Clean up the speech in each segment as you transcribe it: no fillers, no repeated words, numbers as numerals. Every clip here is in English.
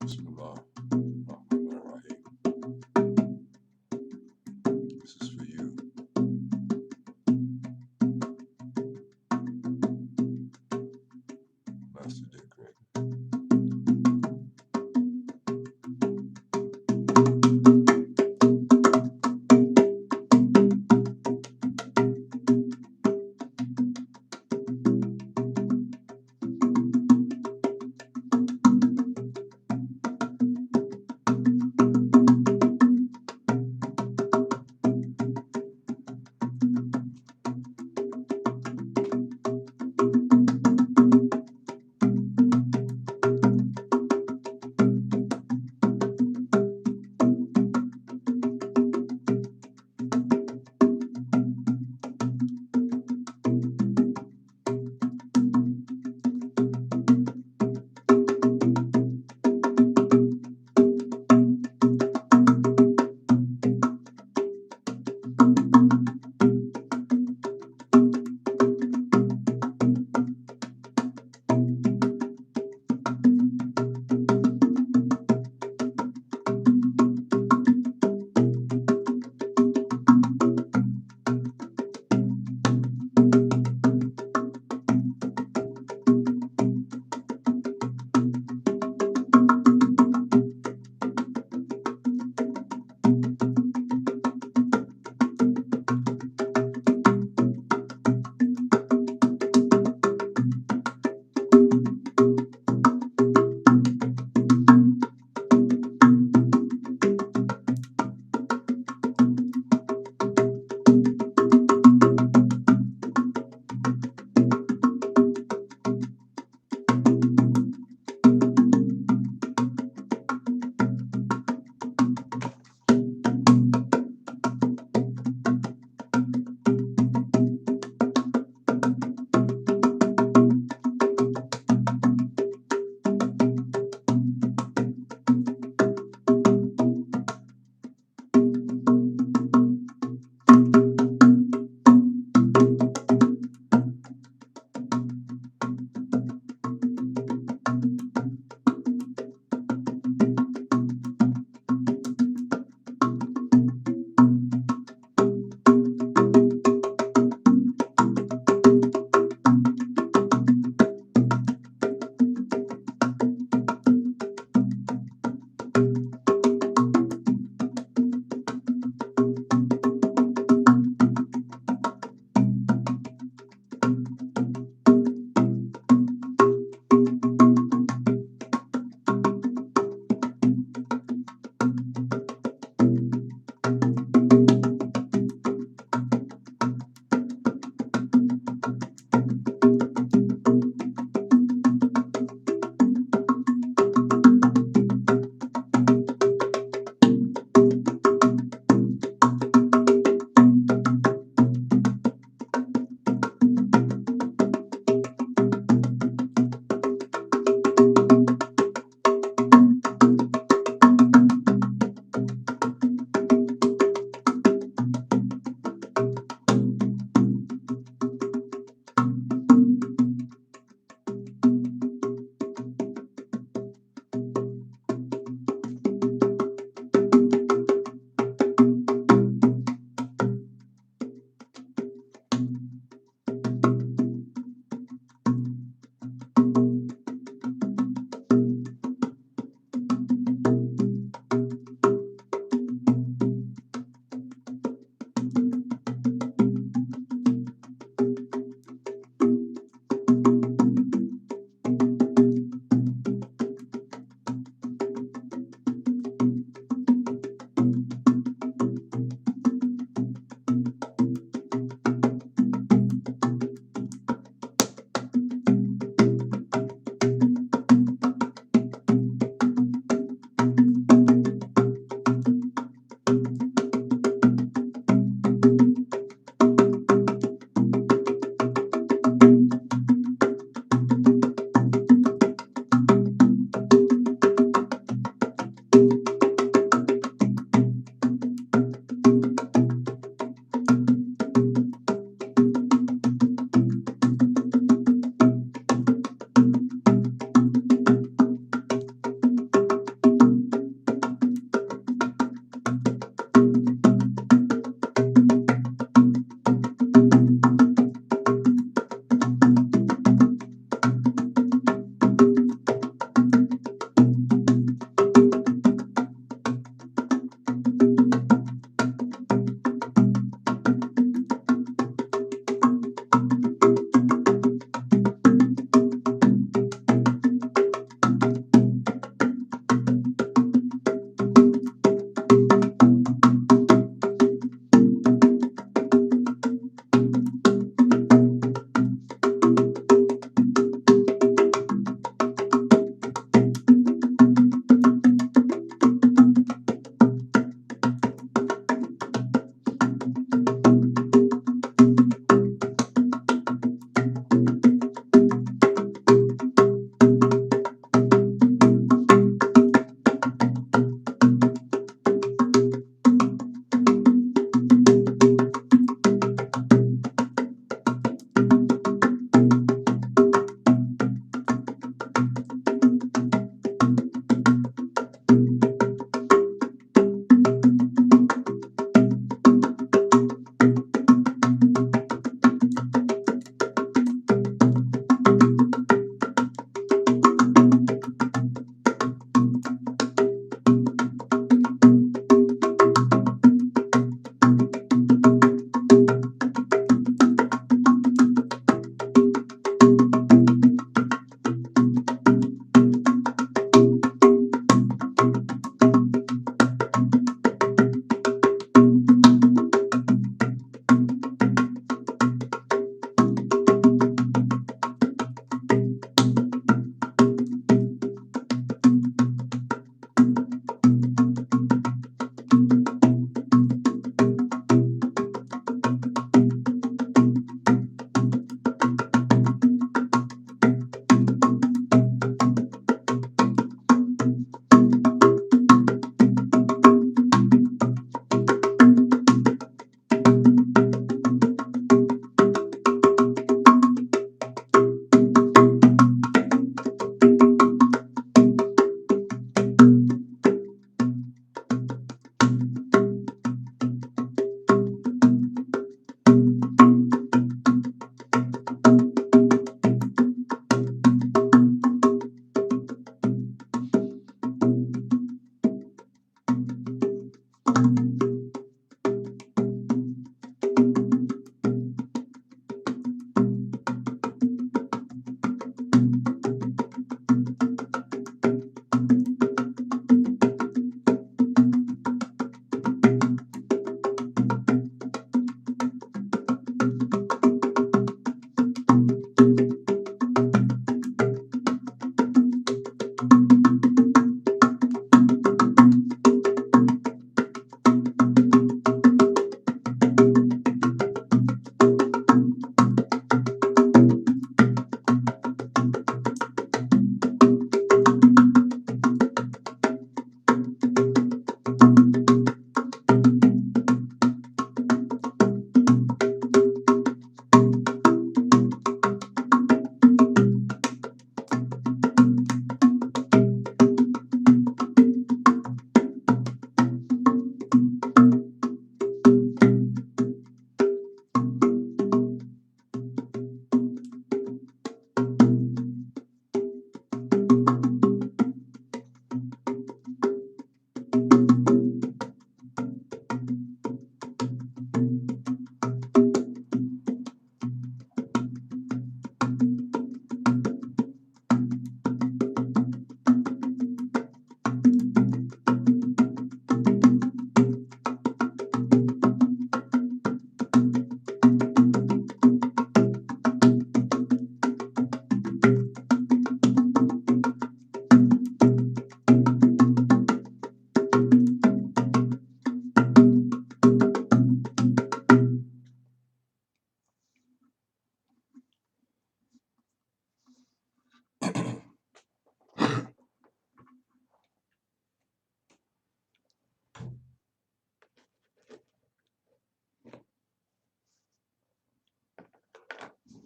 Bismillah. Rahman Rahim. This is for you. Master Dick Gregory.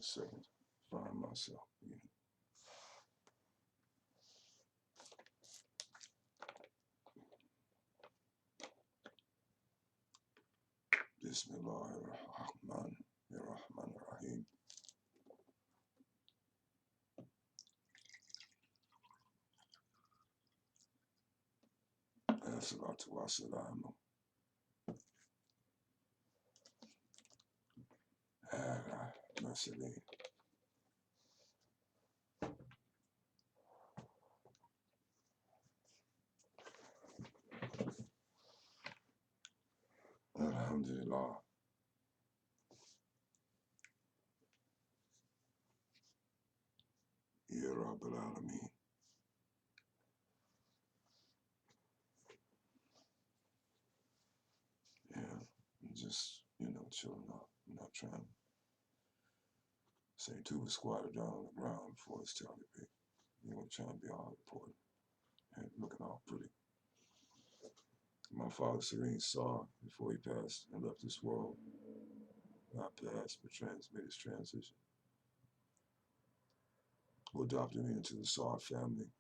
second to find myself again. Bismillahirrahmanirrahim. As-salatu wa-salamu ala mursalin. Alhamdulillah. Ya Rabbil Alameen. Yeah, I'm just, chilling out. I'm not trying to say tuba squatted down on the ground before it's time to be. Trying to be all important and looking all pretty. My father, Serene, saw before he passed and left this world. Not passed, but made his transition. Who adopted me into the Saw family,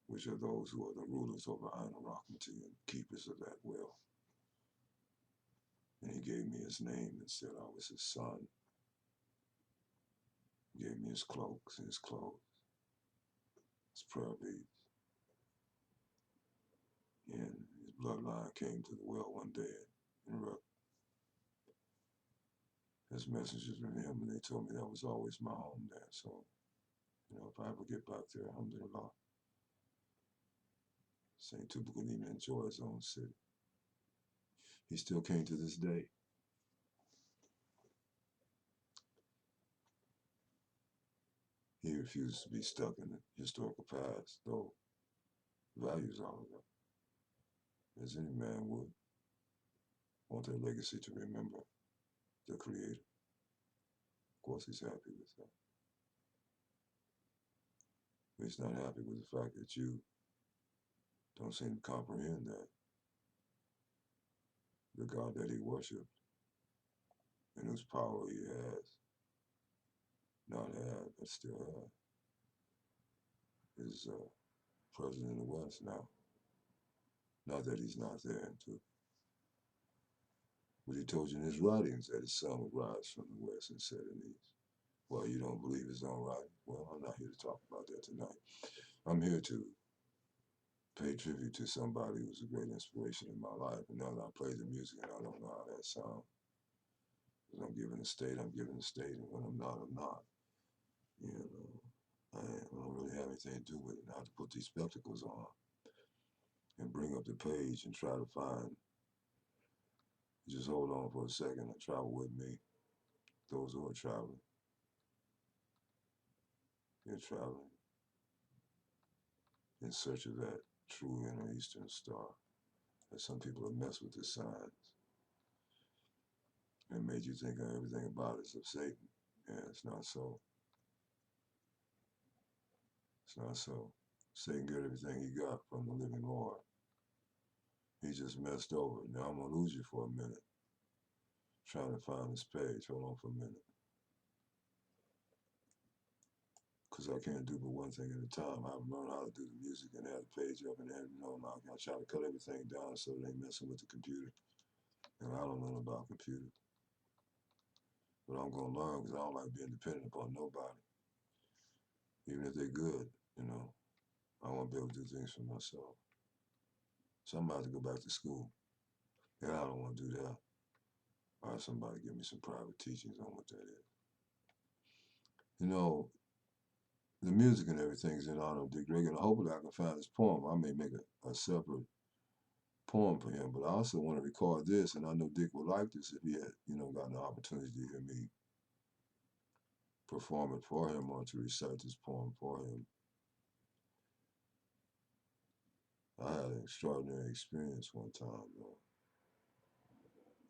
which are those who are the rulers over Ain Rahmati and keepers of that will. And he gave me his name and said I was his son. He gave me his cloaks and his clothes, his prayer beads. And his bloodline came to the well one day and his messengers from him, and they told me that was always my home there. So, if I ever get back there, alhamdulillah, St. Tuba couldn't even enjoy his own city. He still came to this day. He refused to be stuck in the historical past, though values all of that, as any man would. Want their legacy to remember the Creator. Of course, he's happy with that. But he's not happy with the fact that you don't seem to comprehend that the God that he worshipped and whose power he has, not had, but still has, is present in the West now. Not that he's not there, too. But he told you in his writings that his sun would rise from the West and set in the East. Well, you don't believe his own writing? Well, I'm not here to talk about that tonight. I'm here to pay tribute to somebody who's a great inspiration in my life. And now that I play the music and I don't know how that sounds. When I'm giving a state, I'm giving a state. And when I'm not, I'm not. I don't really have anything to do with it. I have to put these spectacles on and bring up the page and try to find. Just hold on for a second and travel with me. Those who are traveling. You're traveling in search of that true inner Eastern star. That some people have messed with the signs and made you think everything about it is of Satan. Yeah, it's not so. It's not so. Satan got everything he got from the living Lord. He just messed over. Now I'm gonna lose you for a minute. Trying to find this page. Hold on for a minute. Because I can't do but one thing at a time. I've learned how to do the music and have the page up and have, I try to cut everything down so they ain't messing with the computer. And I don't know about computers. But I'm going to learn because I don't like being dependent upon nobody. Even if they're good, I want to be able to do things for myself. So I'm about to go back to school. And I don't want to do that. Or somebody give me some private teachings on what that is. The music and everything is in honor of Dick Gregory, and hopefully I can find his poem. I may make a separate poem for him, but I also want to record this, and I know Dick would like this if he had, gotten the opportunity to hear me perform it for him or to recite this poem for him. I had an extraordinary experience one time, though.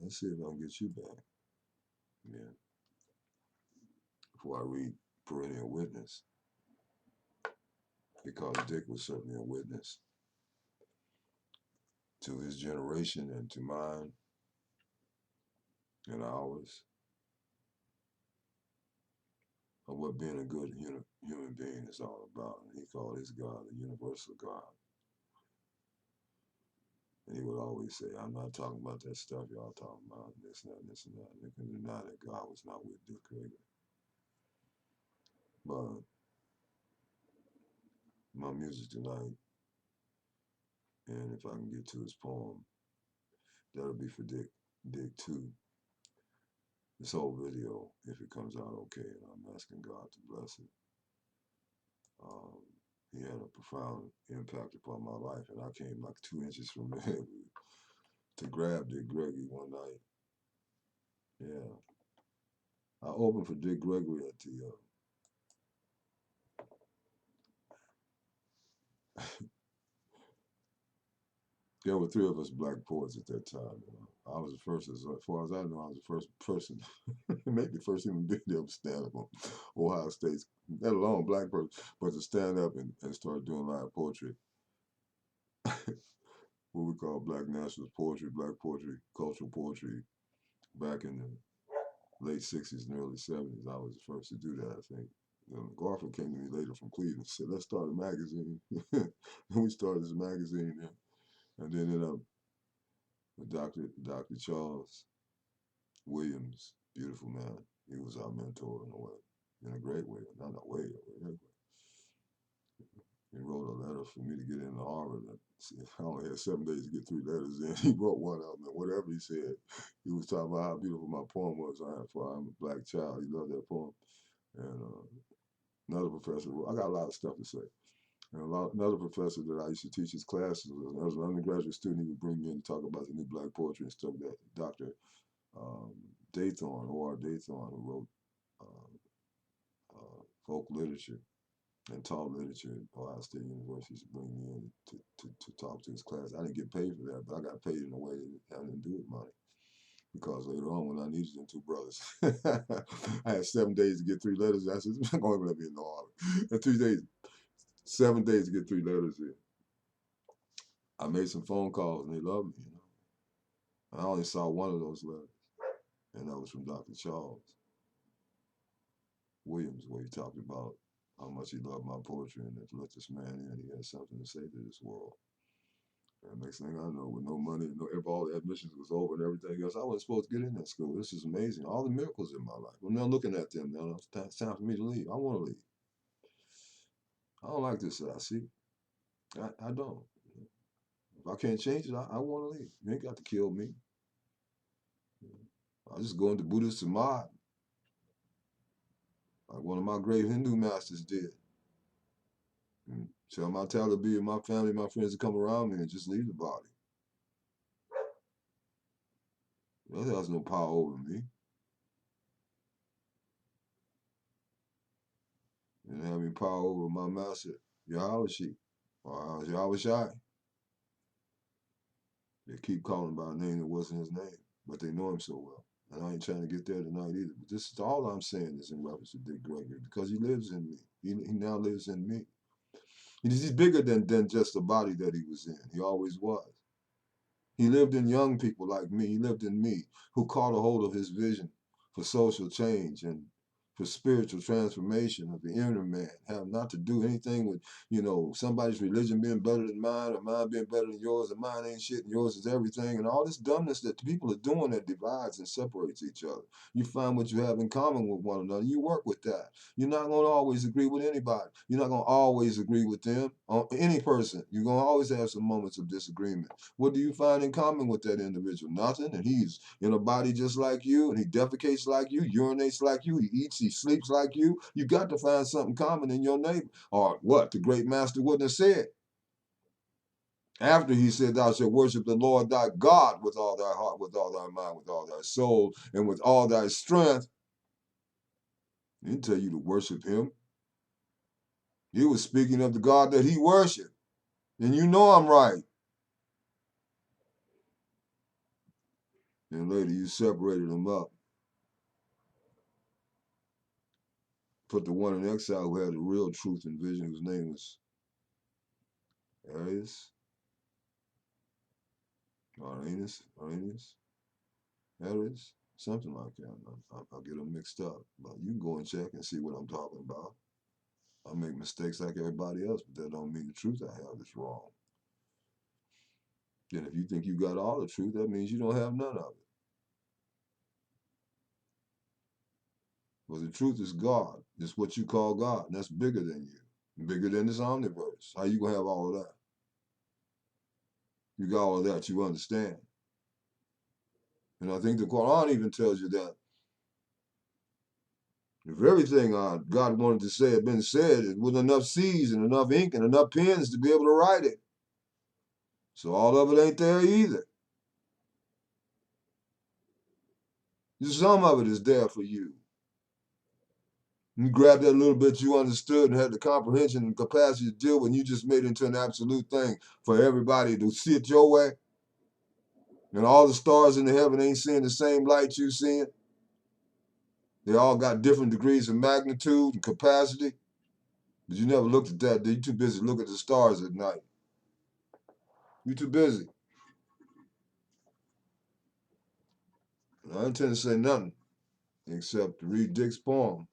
Let's see if I can get you back. Yeah. Before I read Perennial Witness, because Dick was certainly a witness to his generation and to mine and ours. of what being a good human being is all about. And he called his God the universal God. And he would always say, I'm not talking about that stuff y'all talking about, this and that, this and that. And they can deny that God was not with Dick Gregory. But my music tonight, and if I can get to his poem, that'll be for Dick 2. This whole video, if it comes out okay, and I'm asking God to bless it. He had a profound impact upon my life, and I came like 2 inches from there to grab Dick Gregory one night. Yeah. I opened for Dick Gregory at the there were 3 of us black poets at that time. You know. I was the first, as far as I know, I was the first person, maybe the first human being to ever stand up on Ohio State's, let alone black person, but to stand up and start doing live poetry. What we call black nationalist poetry, black poetry, cultural poetry, back in the late 60s and early 70s. I was the first to do that, I think. Garfield came to me later from Cleveland and said, let's start a magazine. And we started this magazine, and then ended up with Dr. Charles Williams, beautiful man. He was our mentor in a way, in a great way, not in a way, a great way. He wrote a letter for me to get into Harvard. I only had 7 days to get 3 letters in. He wrote one of them, and whatever he said, he was talking about how beautiful my poem was. I'm a black child. He loved that poem. And another professor, I got a lot of stuff to say. And another professor that I used to teach his classes, as an undergraduate student, he would bring me in to talk about the new black poetry and stuff. That Dr. Daythorne, O.R. Daythorne, who wrote folk literature and taught literature at Ohio State University, to bring me in to talk to his class. I didn't get paid for that, but I got paid in a way that had nothing to do with money. Because later on, when I needed them 2 brothers, I had 7 days to get 3 letters. I said, I'm going to let me in the Harvard. And 3 days, 7 days to get 3 letters in. I made some phone calls and they loved me, you know. And I only saw one of those letters, and that was from Dr. Charles Williams, where he talked about how much he loved my poetry, and if let this man in, he had something to say to this world. And next thing I know, with no money, all the admissions was over and everything else, I wasn't supposed to get in that school. This is amazing. All the miracles in my life. I'm now looking at them now. It's time for me to leave. I want to leave. I don't like this that I see. I don't. If I can't change it, I want to leave. You ain't got to kill me. I just go into Buddhist Samadhi, like one of my great Hindu masters did. And tell my Taliban and my family, my friends to come around me and just leave the body. That has no power over me. And having power over my master, Yahweh, or Yahweh Shai. They keep calling by a name that wasn't his name, but they know him so well. And I ain't trying to get there tonight either. But this is all I'm saying is in reference to Dick Gregory, because he lives in me. He now lives in me. He's bigger than just the body that he was in. He always was. He lived in young people like me. He lived in me, who caught a hold of his vision for social change and for spiritual transformation of the inner man. Have not to do anything with, somebody's religion being better than mine, or mine being better than yours, and mine ain't shit and yours is everything, and all this dumbness that people are doing that divides and separates each other. You find what you have in common with one another. You work with that. You're not going to always agree with anybody. You're not going to always agree with them, or any person. You're going to always have some moments of disagreement. What do you find in common with that individual? Nothing. And he's in a body just like you, and he defecates like you, urinates like you, he eats, he sleeps like you. You got to find something common in your neighbor. Or what the great master wouldn't have said. After he said, thou shalt worship the Lord thy God with all thy heart, with all thy mind, with all thy soul, and with all thy strength. He didn't tell you to worship him. He was speaking of the God that he worshiped. And you know I'm right. And later you separated them up. Put the one in exile who had the real truth and vision, whose name was Arius, Something like that. I get them mixed up. But you can go and check and see what I'm talking about. I make mistakes like everybody else, but that don't mean the truth I have is wrong. Then if you think you got all the truth, that means you don't have none of it. Well, the truth is God. It's what you call God, and that's bigger than you, bigger than this omniverse. How you gonna have all of that? You got all of that, you understand. And I think the Quran even tells you that if everything God wanted to say had been said, it wasn't enough seas and enough ink and enough pens to be able to write it. So all of it ain't there either. Some of it is there for you. You grab that little bit you understood and had the comprehension and capacity to deal with, and you just made it into an absolute thing for everybody to see it your way. And all the stars in the heaven ain't seeing the same light you seeing. They all got different degrees of magnitude and capacity. But you never looked at that. You're too busy looking at the stars at night. You're too busy. And I intend to say nothing except to read Dick's poem.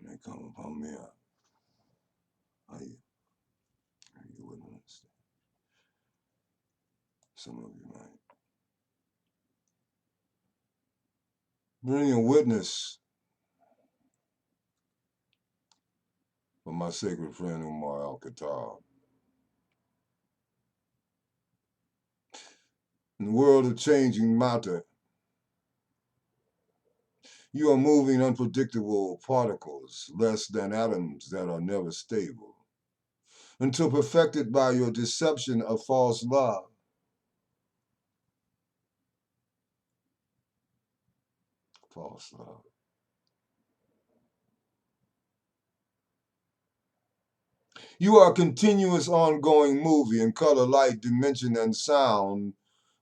They come upon me. You wouldn't understand. Some of you might. Bring a witness for my sacred friend Umar al-Khattab. In the world of changing matter, you are moving unpredictable particles, less than atoms that are never stable, until perfected by your deception of false love. False love. You are a continuous ongoing movie in color, light, dimension, and sound,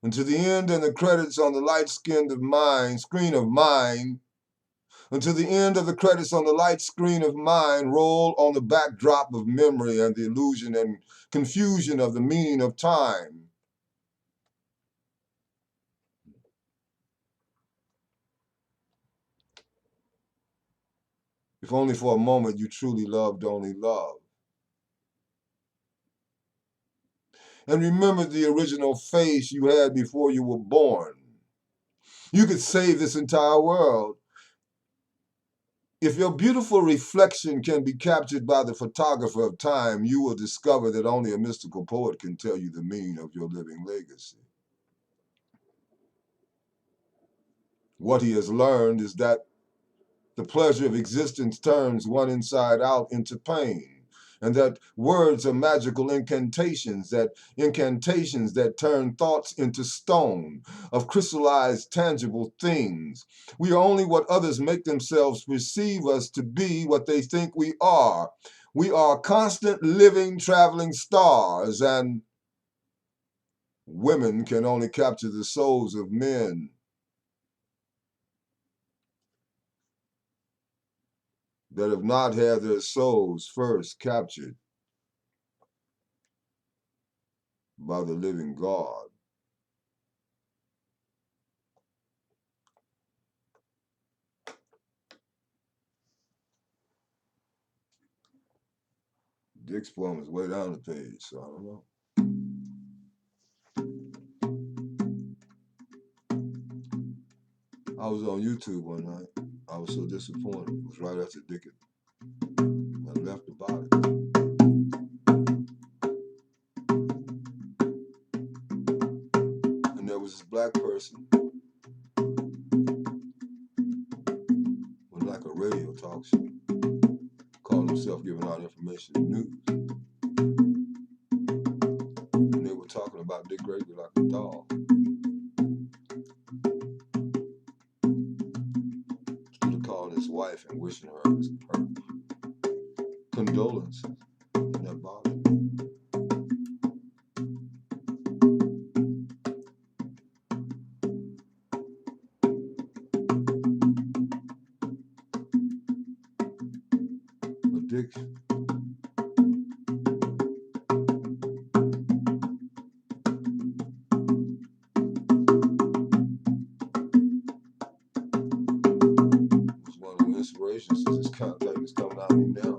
until the end and the credits on the light-skinned of mine, screen of mine, until the end of the credits on the light screen of mine roll on the backdrop of memory and the illusion and confusion of the meaning of time. If only for a moment you truly loved only love. And remembered the original face you had before you were born. You could save this entire world. If your beautiful reflection can be captured by the photographer of time, you will discover that only a mystical poet can tell you the meaning of your living legacy. What he has learned is that the pleasure of existence turns one inside out into pain, and that words are magical incantations that turn thoughts into stone, of crystallized tangible things. We are only what others make themselves perceive us to be, what they think we are. We are constant living, traveling stars, and women can only capture the souls of men. That have not had their souls first captured by the living God. Dick's poem is way down the page, so I don't know. I was on YouTube one night. I was so disappointed. It was right after Dick had left the body. And there was this black person with like a radio talk show, calling himself giving out information and news. And they were talking about Dick Gregory like a dog. He was calling his wife and wishing her condolences in that body. But Dick was one of the inspirations to this contact that's coming out of me now.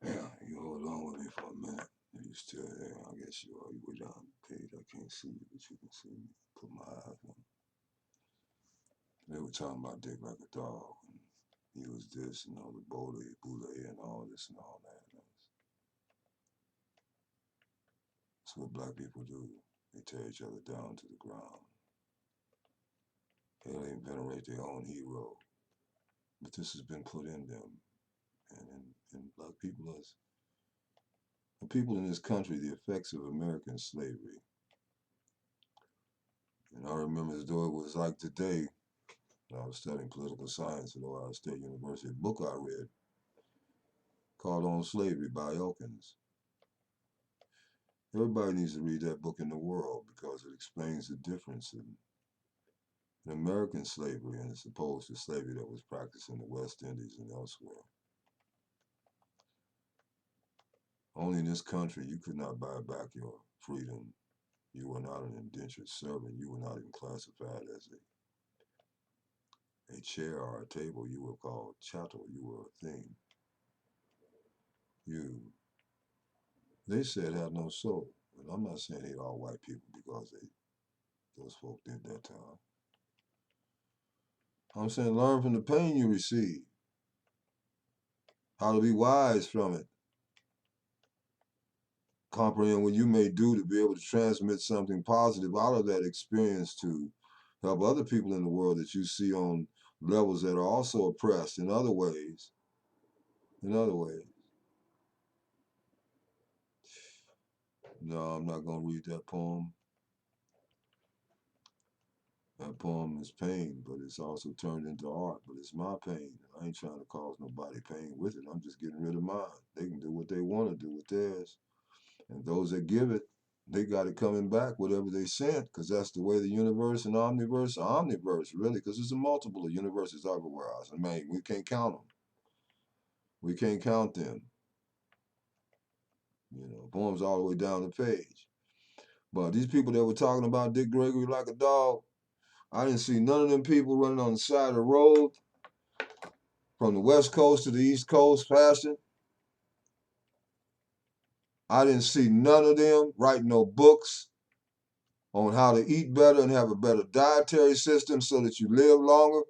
Yeah, you hold on with me for a minute. You still there? I guess you are. You were down the page. I can't see you, but you can see me. Put my eyes on you. They were talking about Dick like a dog. And he was this and all the boule and all this and all that. That's what black people do. They tear each other down to the ground. They don't even venerate their own hero. But this has been put in them. And black people as the people in this country, the effects of American slavery. And I remember as though it was like today, I was studying political science at Ohio State University. A book I read called On Slavery by Elkins. Everybody needs to read that book in the world because it explains the difference in American slavery and as opposed to slavery that was practiced in the West Indies and elsewhere. Only in this country you could not buy back your freedom. You were not an indentured servant. You were not even classified as a chair or a table. You were called chattel. You were a thing. They said had no soul. And I'm not saying hate all white people because those folk did that time. I'm saying learn from the pain you receive. How to be wise from it. Comprehend what you may do to be able to transmit something positive out of that experience to help other people in the world that you see on levels that are also oppressed in other ways. In other ways. No, I'm not going to read that poem. That poem is pain, but it's also turned into art. But it's my pain. I ain't trying to cause nobody pain with it. I'm just getting rid of mine. They can do what they want to do with theirs. And those that give it, they got it coming back, whatever they sent, because that's the way the universe and omniverse, really, because there's a multiple of universes everywhere else. I mean, we can't count them. We can't count them. You know, poems all the way down the page. But these people that were talking about Dick Gregory like a dog, I didn't see none of them people running on the side of the road from the West Coast to the East Coast fashion. I didn't see none of them writing no books on how to eat better and have a better dietary system so that you live longer.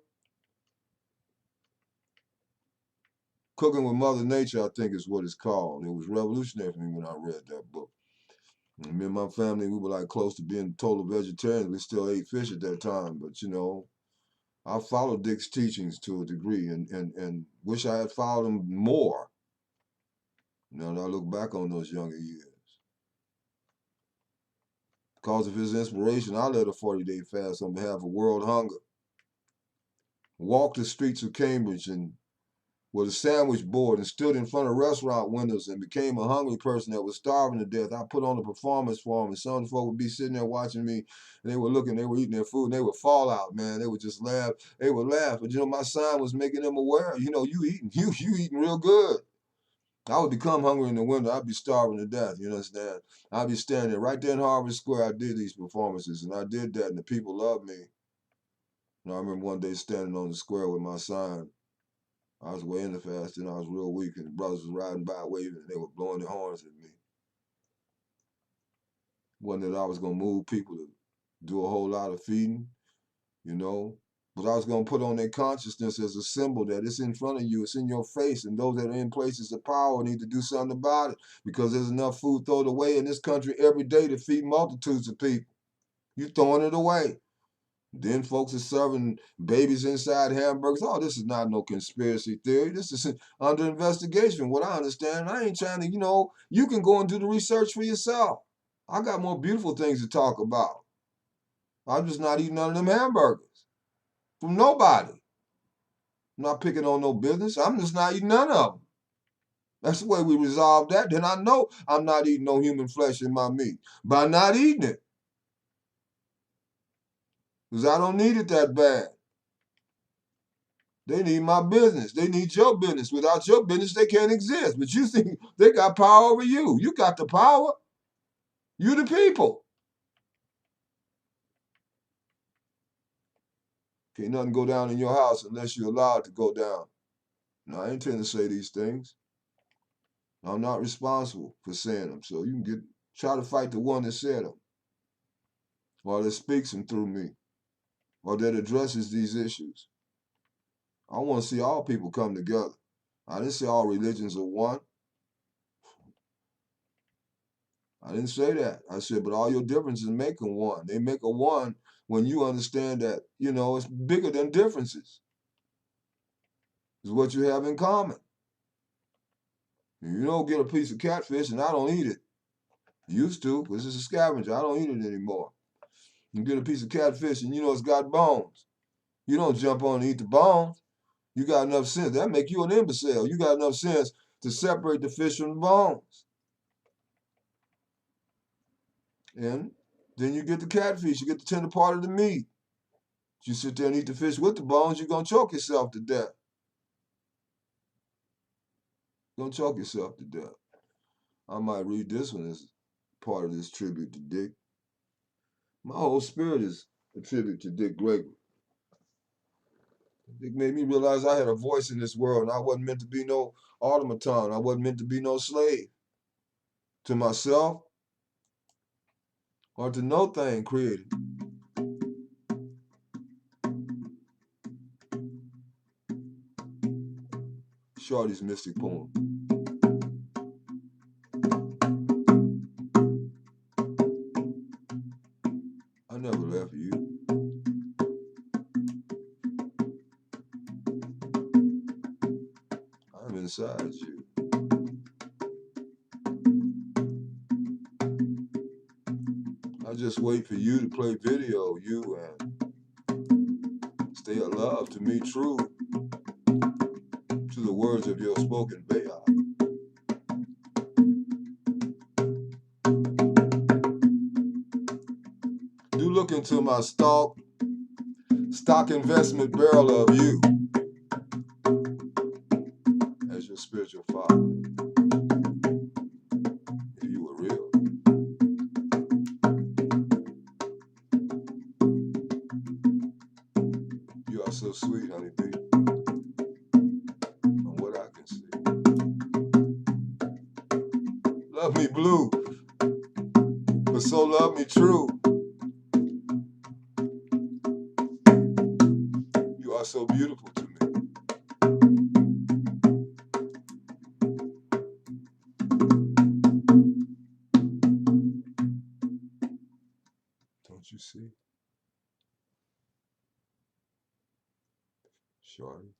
Cooking with Mother Nature, I think is what it's called. It was revolutionary for me when I read that book. And me and my family, we were like close to being total vegetarians. We still ate fish at that time, but you know, I followed Dick's teachings to a degree and wish I had followed him more. Now that I look back on those younger years. Because of his inspiration, I led a 40-day fast on behalf of world hunger. Walked the streets of Cambridge and with a sandwich board and stood in front of restaurant windows and became a hungry person that was starving to death. I put on a performance for them, and some of the folk would be sitting there watching me, and they were looking, they were eating their food, and they would fall out, man. They would just laugh. They would laugh. But, you know, my sign was making them aware, you know, you eating real good. I would become hungry in the winter. I'd be starving to death, you understand? I'd be standing there. Right there in Harvard Square, I did these performances, and I did that, and the people loved me. And I remember one day standing on the square with my sign. I was way in the fast and I was real weak, and the brothers was riding by waving and they were blowing their horns at me. Wasn't that I was gonna move people to do a whole lot of feeding, you know, but I was gonna put on their consciousness as a symbol that it's in front of you, it's in your face, and those that are in places of power need to do something about it because there's enough food thrown away in this country every day to feed multitudes of people. You throwing it away. Then folks are serving babies inside hamburgers. Oh, this is not no conspiracy theory. This is under investigation. What I understand, I ain't trying to, you know, you can go and do the research for yourself. I got more beautiful things to talk about. I'm just not eating none of them hamburgers from nobody. I'm not picking on no business. I'm just not eating none of them. That's the way we resolve that. Then I know I'm not eating no human flesh in my meat by not eating it. Because I don't need it that bad. They need my business. They need your business. Without your business, they can't exist. But you think they got power over you. You got the power. You the people. Can't nothing go down in your house unless you're allowed to go down. Now, I intend to say these things. I'm not responsible for saying them. So you can try to fight the one that said them, or that speaks them through me, or that addresses these issues. I want to see all people come together. I didn't say all religions are one. I didn't say that. I said, but all your differences make them one. They make a one when you understand that, you know, it's bigger than differences. It's what you have in common. You don't get a piece of catfish, and I don't eat it. Used to, because it's a scavenger. I don't eat it anymore. You get a piece of catfish, and you know it's got bones. You don't jump on and eat the bones. You got enough sense. That make you an imbecile. You got enough sense to separate the fish from the bones. And then you get the catfish. You get the tender part of the meat. You sit there and eat the fish with the bones, you're going to choke yourself to death. You're going to choke yourself to death. I might read this one as part of this tribute to Dick. My whole spirit is a tribute to Dick Gregory. Dick made me realize I had a voice in this world, and I wasn't meant to be no automaton. I wasn't meant to be no slave to myself or to no thing created. Shorty's mystic poem. I never left you. I'm inside you. I just wait for you to play video, you, and stay alive to me true to the words of your spoken bayah. Do look into my stock investment barrel of you as your spiritual father. If you were real. You are so sweet, honeybee, from what I can see. Love me blue, but so love me true. You are so beautiful to me. Don't you see? Shorty.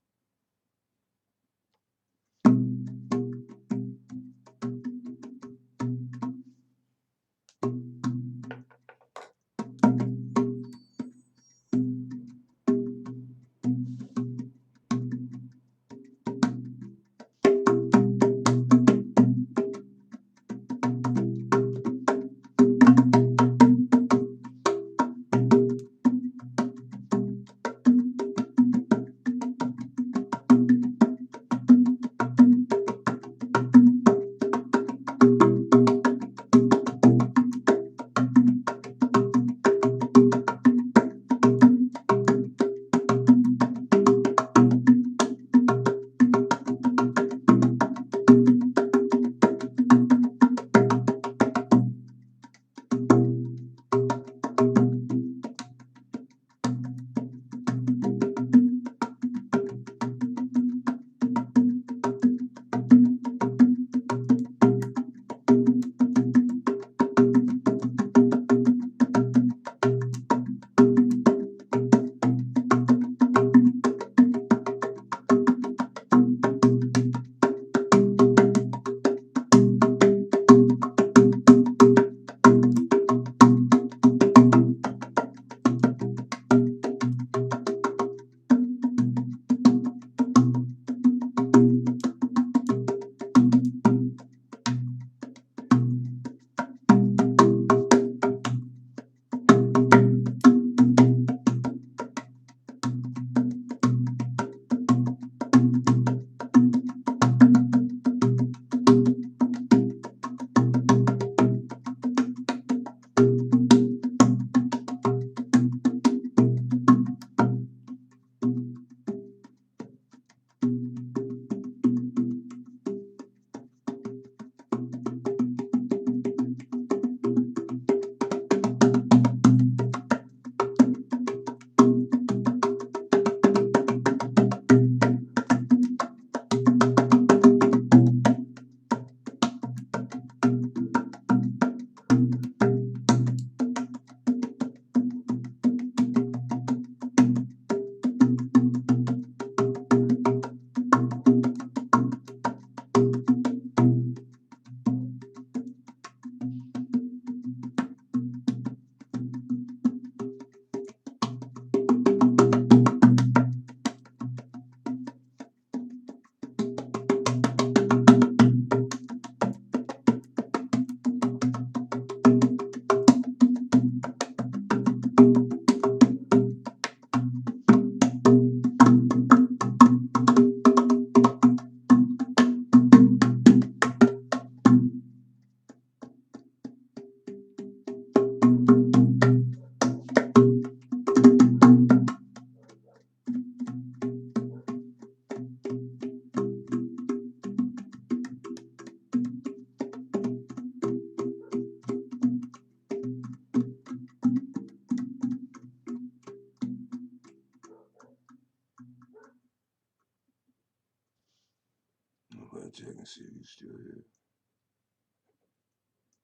me see if you still here.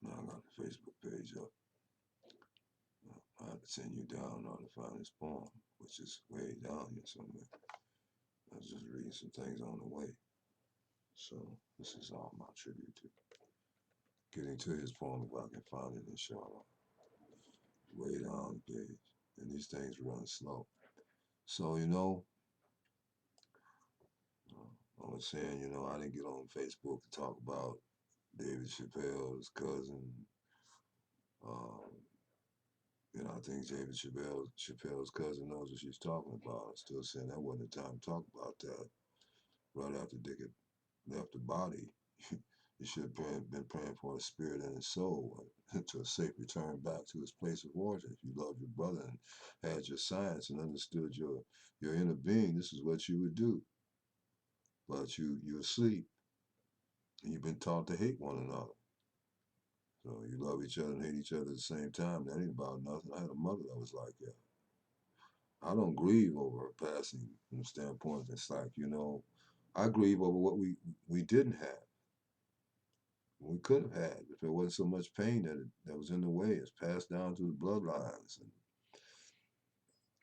Now I got the Facebook page up. I have to send you down now to find this poem, which is way down here somewhere. I was just reading some things on the way. So this is all my tribute to getting to his poem if I can find it, inshallah. Way down the page. And these things run slow. So, I was saying, I didn't get on Facebook to talk about David Chappelle's cousin. Um, I think David Chappelle's cousin knows what she's talking about. I'm still saying that wasn't the time to talk about that. Right after Dick had left the body, you should have been praying for his spirit and his soul to a safe return back to his place of origin. If you loved your brother and had your science and understood your inner being, this is what you would do. But you're asleep and you've been taught to hate one another. So you love each other and hate each other at the same time. That ain't about nothing. I had a mother that was like that. I don't grieve over her passing from the standpoint it's like, I grieve over what we didn't have. We could have had if there wasn't so much pain that was in the way. It's passed down through the bloodlines and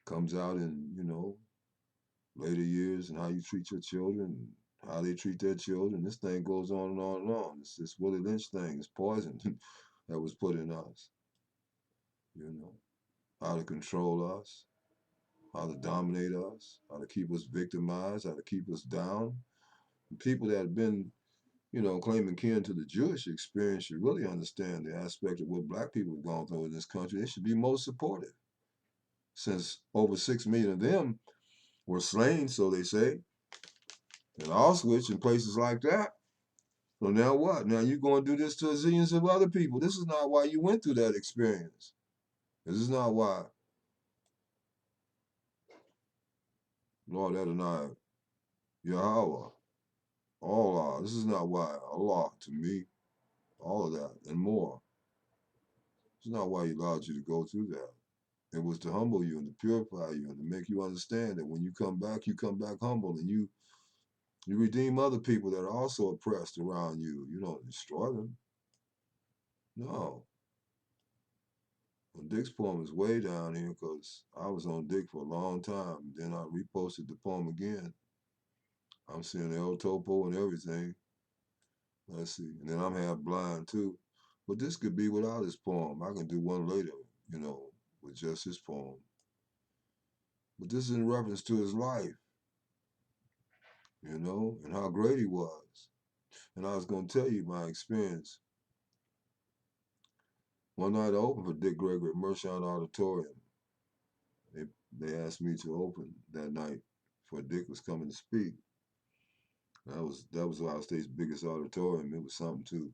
comes out in, later years and how you treat your children, and how they treat their children. This thing goes on and on and on. It's this Willie Lynch thing. It's poison that was put in us. How to control us, how to dominate us, how to keep us victimized, how to keep us down. And people that have been, claiming kin to the Jewish experience should really understand the aspect of what black people have gone through in this country. They should be most supportive, since over 6 million of them were slain, so they say, in Auschwitz and places like that. So now what? Now you're going to do this to zillions of other people. This is not why you went through that experience. This is not why. Lord Adonai, Yahweh, Allah. This is not why. Allah, to me, all of that and more. It's not why He allowed you to go through that. It was to humble you and to purify you and to make you understand that when you come back humble, and you redeem other people that are also oppressed around you. You don't destroy them. No. Well, Dick's poem is way down here because I was on Dick for a long time. Then I reposted the poem again. I'm seeing El Topo and everything. Let's see. And then I'm half blind too. But this could be without his poem. I can do one later, with just his poem. But this is in reference to his life, and how great he was. And I was going to tell you my experience. One night I opened for Dick Gregory at Mershon Auditorium. They asked me to open that night for Dick was coming to speak. That was Ohio State's biggest auditorium. It was something too.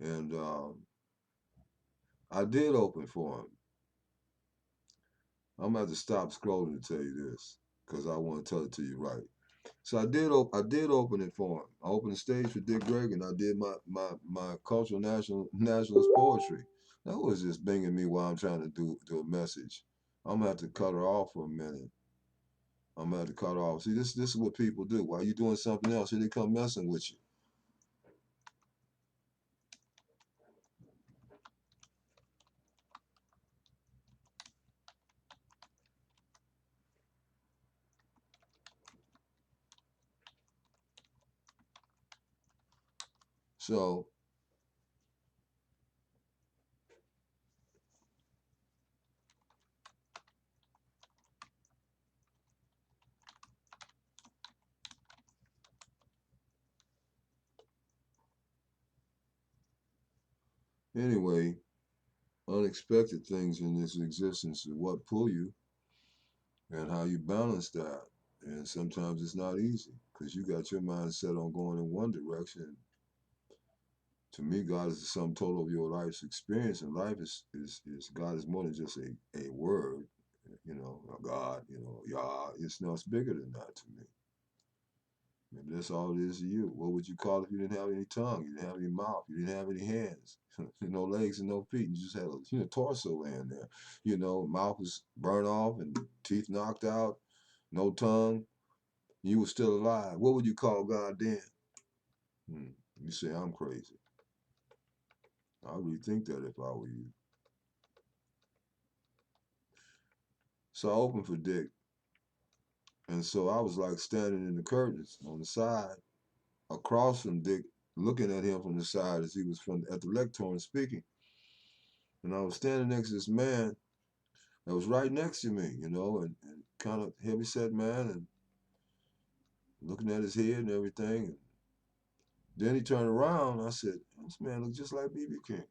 And I did open for him. I'm gonna have to stop scrolling to tell you this because I want to tell it to you right. So I did open it for him. I opened the stage for Dick Gregory, and I did my cultural nationalist poetry. That was just binging me while I'm trying to do a message. I'm gonna have to cut her off for a minute. I'm gonna have to cut her off. See, this is what people do. While you're doing something else, here they come messing with you. So anyway, unexpected things in this existence is what pull you and how you balance that. And sometimes it's not easy because you got your mind set on going in one direction. To me, God is the sum total of your life's experience, and life is God is more than just a word, God, Yah. It's bigger than that to me. Maybe that's all it is to you. What would you call it if you didn't have any tongue, you didn't have any mouth, you didn't have any hands, no legs and no feet, you just had a torso laying there. Mouth was burned off and teeth knocked out, no tongue, you were still alive. What would you call God then? You say I'm crazy. I'd rethink that if I were you. So I opened for Dick, and so I was like standing in the curtains on the side, across from Dick, looking at him from the side as he was from at the lectern speaking. And I was standing next to this man that was right next to me, and kind of heavy set man, and looking at his head and everything. And then he turned around. And I said, "This man looks just like BB King."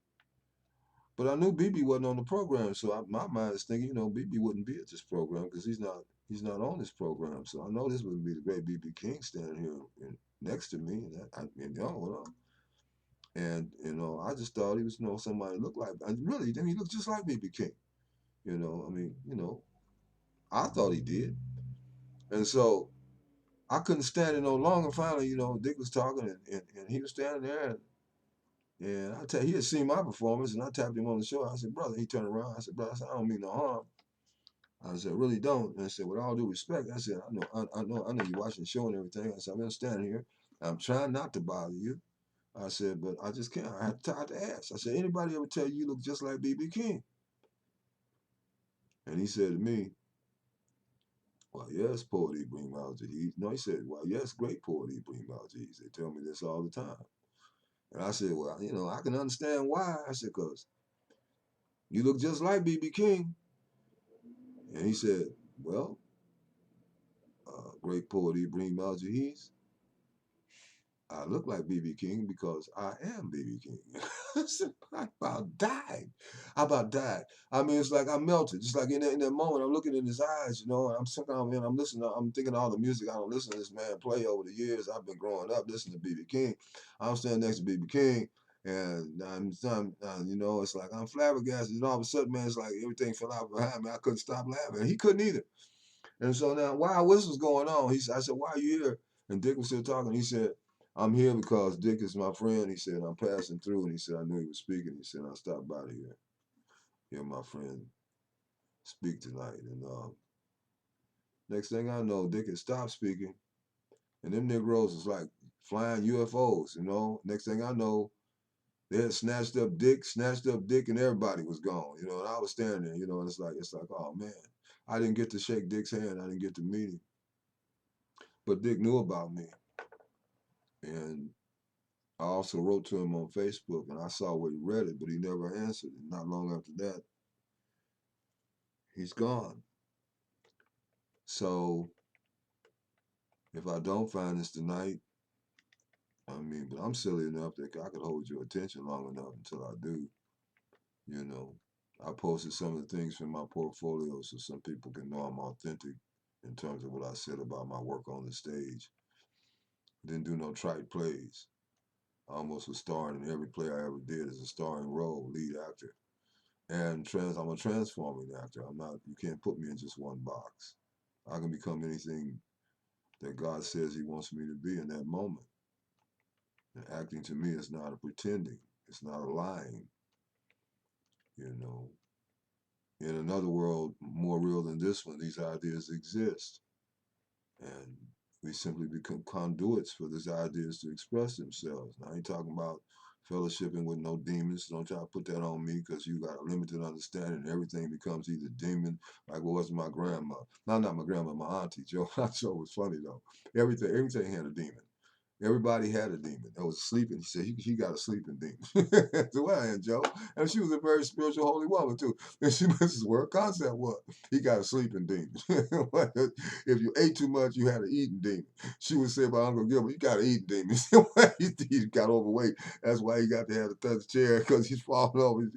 But I knew BB wasn't on the program, so my mind is thinking, BB wouldn't be at this program because he's not on this program. So I know this wouldn't be the great BB King standing here next to me, and I just thought he was somebody looked like, and really then he looked just like BB King. I mean, I thought he did, and so I couldn't stand it no longer. Finally, Dick was talking, and he was standing there, and I tell you, he had seen my performance, and I tapped him on the shoulder. I said, "Brother," he turned around. I said, "Brother," I said, "I don't mean no harm." I said, "Really don't." And I said, "With all due respect," I said, I know you're watching the show and everything." I said, "I'm just standing here. I'm trying not to bother you." I said, "But I just can't. I have time to ask." I said, "Anybody ever tell you look just like BB King?" And he said to me, "Well, yes, poet Ibrahim Al-Jahiz." No, he said, "Well, yes, great poet Ibrahim Al-Jahiz. They tell me this all the time." And I said, "Well, I can understand why." I said, "Because you look just like BB King." And he said, "Well, great poet Ibrahim Al-Jahiz, I look like BB King because I am BB King." I said, I about died. I about died. I mean, it's like I melted. Just like in that moment, I'm looking in his eyes, and I'm sometimes, man, I'm listening. I'm thinking of all the music I don't listen to this man play over the years. I've been growing up listening to BB King. I'm standing next to BB King, and it's like I'm flabbergasted. And all of a sudden, man, it's like everything fell out behind me. I couldn't stop laughing, and he couldn't either. And so now, while this was going on, I said, "Why are you here?" And Dick was still talking. He said, "I'm here because Dick is my friend." He said, "I'm passing through." And he said, "I knew he was speaking." He said, "I stopped by to hear my friend speak tonight." And next thing I know, Dick had stopped speaking. And them Negroes was like flying UFOs. Next thing I know, they had snatched up Dick, and everybody was gone. And I was standing there, and it's like, oh man. I didn't get to shake Dick's hand. I didn't get to meet him. But Dick knew about me. And I also wrote to him on Facebook, and I saw where he read it, but he never answered. And not long after that, he's gone. So if I don't find this tonight, but I'm silly enough that I could hold your attention long enough until I do. You know, I posted some of the things from my portfolio so some people can know I'm authentic in terms of what I said about my work on the stage. Didn't do no trite plays. I almost was starring in every play I ever did as a starring role, lead actor. And I'm a transforming actor. I'm not. You can't put me in just one box. I can become anything that God says He wants me to be in that moment. And acting to me is not a pretending. It's not a lying. You know, in another world more real than this one, these ideas exist, and we simply become conduits for these ideas to express themselves. Now, I ain't talking about fellowshipping with no demons. Don't try to put that on me because you got a limited understanding and everything becomes either demon, like what was my grandma. No, not my grandma, my auntie, Joe. Joe was funny though. Everything had a demon. Everybody had a demon that was sleeping. He said he got a sleeping demon. So I am Joe. And she was a very spiritual holy woman too. And this is where her concept was. He got a sleeping demon. If you ate too much, you had an eating demon. She would say about Uncle Gilbert, you got an eating demon. He got overweight. That's why he got to have the feather chair because he's falling over.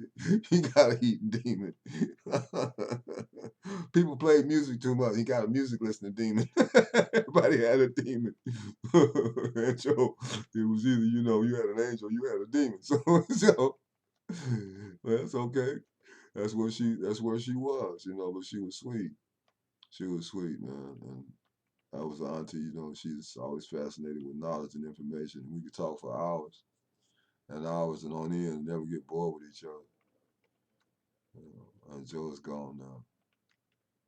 He got an eating demon. People played music too much. He got a music listening demon. Everybody had a demon. And so it was either, you had an angel, you had a demon. So well, that's okay. That's where she was, but she was sweet. She was sweet, man. And I was an auntie, she's always fascinated with knowledge and information. We could talk for hours and hours and on end and never get bored with each other. And Joe's gone now.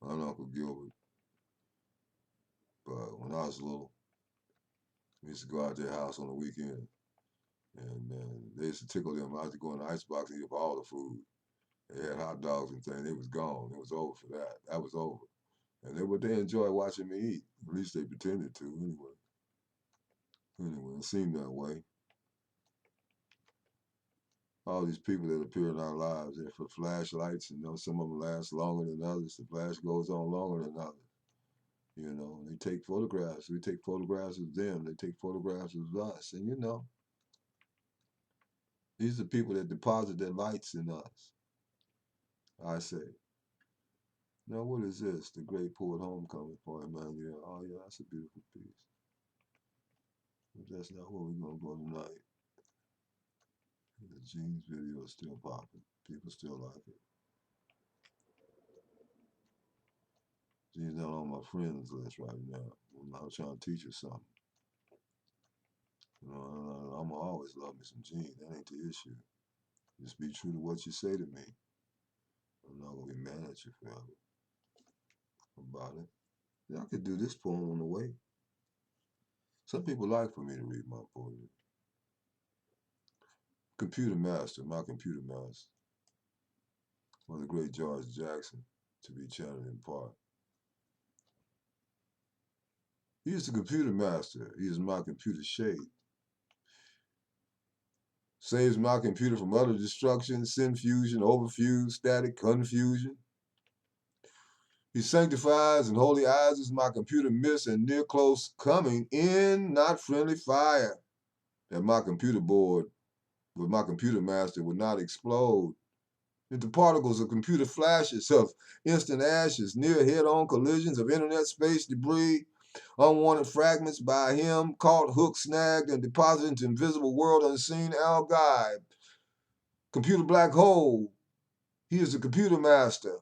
I'm Uncle Gilbert. But when I was little, we used to go out to their house on the weekend. And they used to tickle them. I used to go in the icebox and eat up all the food. They had hot dogs and things. It was gone. It was over for that. That was over. And they enjoyed watching me eat. At least they pretended to, anyway. Anyway, it seemed that way. All these people that appear in our lives, they're for flashlights, and some of them last longer than others. The flash goes on longer than others. They take photographs. We take photographs of them. They take photographs of us. And these are people that deposit their lights in us. I say. Now, what is this? The Great Poet Homecoming for Emmanuel. Oh, yeah, that's a beautiful piece. But that's not where we're going to go tonight. The Jeans video is still popping. People still like it. Jeans not on my friends list right now. I'm trying to teach her something. I'm going to always love me some Jeans. That ain't the issue. Just be true to what you say to me. I'm not going to be mad at you forever about it. Yeah, I could do this poem on the way. Some people like for me to read my poetry. Computer master, my computer master. One of the great George Jackson, to be channeled in part. He is the computer master. He is my computer shade. Saves my computer from utter destruction, sinfusion, overfuse, static, confusion. He sanctifies and holy eyes is my computer miss and near close coming in, not friendly fire. That my computer board with my computer master would not explode into particles of computer flashes of instant ashes, near head-on collisions of internet space debris, unwanted fragments by him, caught, hooked, snagged, and deposited into invisible world unseen algae. Computer black hole. He is the computer master.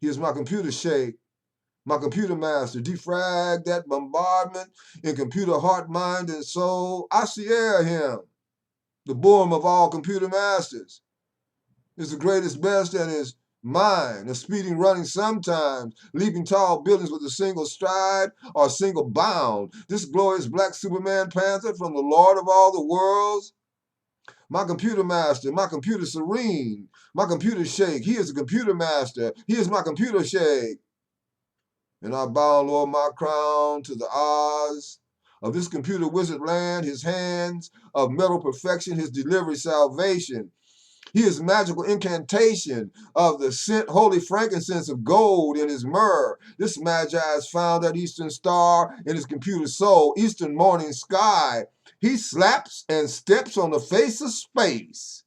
He is my computer shake. My computer master. Defrag that bombardment in computer heart, mind, and soul. I SIAM him. The boom of all computer masters. Is the greatest best and is mine, a speeding running sometimes, leaping tall buildings with a single stride or a single bound. This glorious black Superman Panther from the Lord of all the worlds. My computer master, my computer serene, my computer shake. He is a computer master. He is my computer shake. And I bow, Lord, my crown to the Oz of this computer wizard land, his hands of metal perfection, his delivery salvation. He is magical incantation of the scent, holy frankincense of gold in his myrrh. This magi has found that eastern star in his computer soul, eastern morning sky. He slaps and steps on the face of space.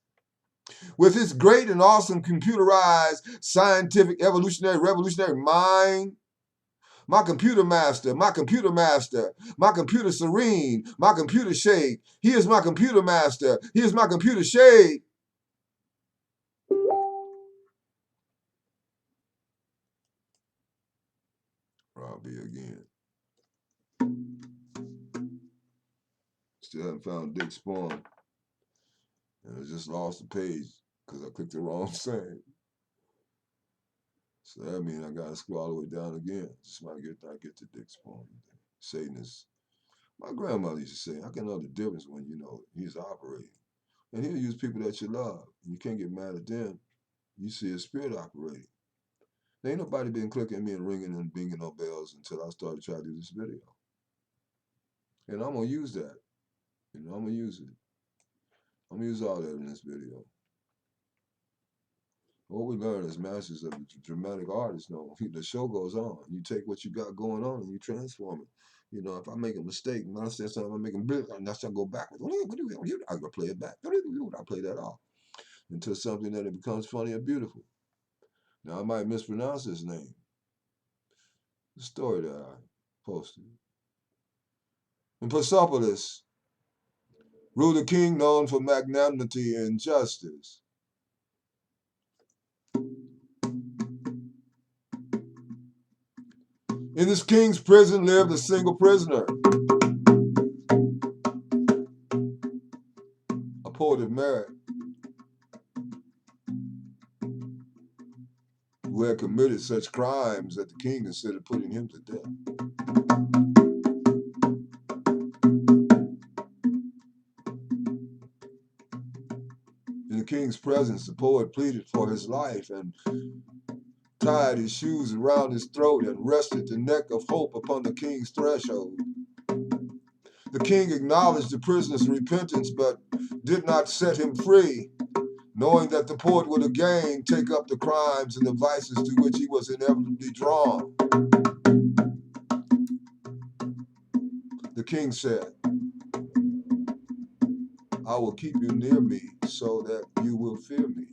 With his great and awesome computerized, scientific, evolutionary, revolutionary mind, my computer master, my computer master, my computer serene, my computer shake. He is my computer master. He is my computer shake. Robbie again. Still haven't found Dick Spawn. And I just lost the page because I clicked the wrong thing. So that means I gotta scroll all the way down again. Just might get to Dick Spawn. Satan is, my grandmother used to say, I can know the difference when he's operating. And he'll use people that you love. You can't get mad at them. You see his spirit operating. There ain't nobody been clicking me and ringing and binging no bells until I started trying to do this video. And I'm gonna use that. I'm gonna use it. I'm gonna use all that in this video. What we learn as masters of the dramatic artists, the show goes on. You take what you got going on and you transform it. If I make a mistake, I say something, I'm making big, and that's I go backwards. I go play it back. I play that off until something that it becomes funny or beautiful. Now I might mispronounce his name. The story that I posted. In Persepolis, ruled a king known for magnanimity and justice. In this king's prison lived a single prisoner, a poet of merit, who had committed such crimes that the king considered putting him to death. king's presence, the poet pleaded for his life and tied his shoes around his throat and rested the neck of hope upon the king's threshold. The king acknowledged the prisoner's repentance, but did not set him free, knowing that the poet would again take up the crimes and the vices to which he was inevitably drawn. The king said, I will keep you near me so that you will fear me.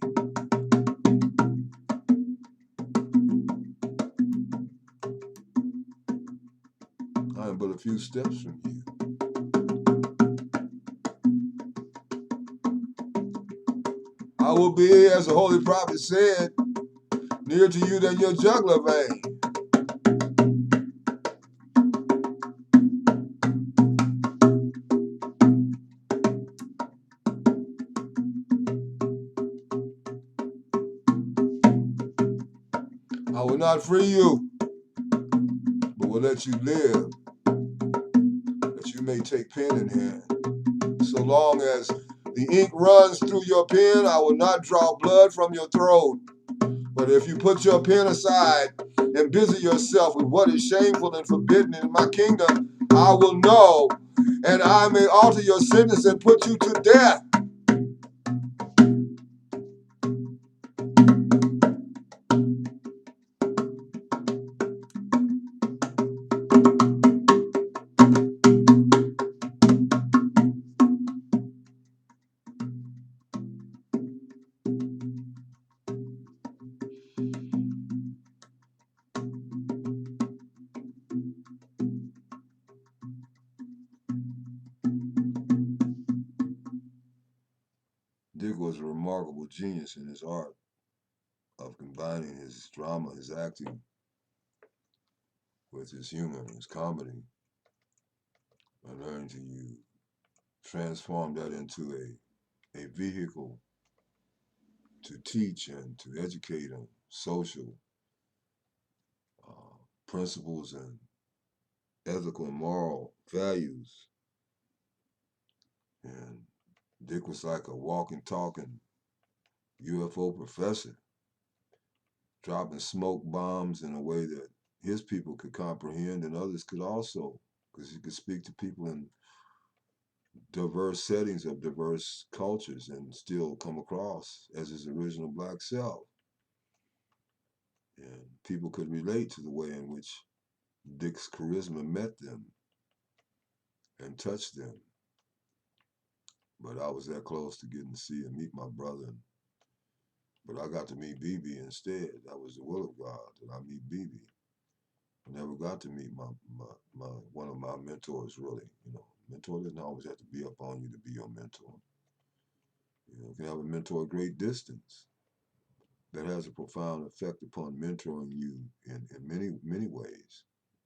I am but a few steps from you. I will be, as the holy prophet said, nearer to you than your jugular vein. I will not free you, but will let you live, that you may take pen in hand. So long as the ink runs through your pen, I will not draw blood from your throat. But if you put your pen aside and busy yourself with what is shameful and forbidden in my kingdom, I will know, and I may alter your sentence and put you to death. Dick was a remarkable genius in his art of combining his drama, his acting, with his humor, his comedy, and learning to transform that into a vehicle to teach and to educate on social principles and ethical and moral values. And Dick was like a walking, talking UFO professor, dropping smoke bombs in a way that his people could comprehend and others could also, because he could speak to people in diverse settings of diverse cultures and still come across as his original black self. And people could relate to the way in which Dick's charisma met them and touched them. But I was that close to getting to see and meet my brother. But I got to meet BB instead. That was the will of God that I meet BB. I never got to meet my one of my mentors really. You know, mentor doesn't always have to be up on you to be your mentor. You can have a mentor at great distance that has a profound effect upon mentoring you in many ways.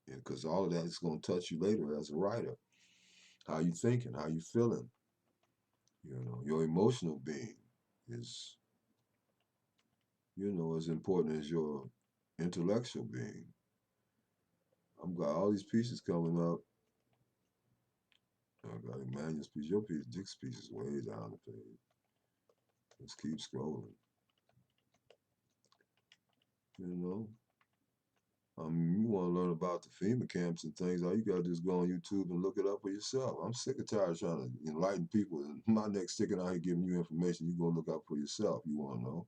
Because all of that is going to touch you later as a writer. How you thinking, how you feeling. Your emotional being is, as important as your intellectual being. I've got all these pieces coming up. I got Emmanuel's piece, your piece, Dick's piece is way down the page. Let's keep scrolling. You want to learn about the FEMA camps and things, all you got to do is go on YouTube and look it up for yourself. I'm sick and tired of trying to enlighten people. And my neck sticking out here giving you information you go look up for yourself. You want to know.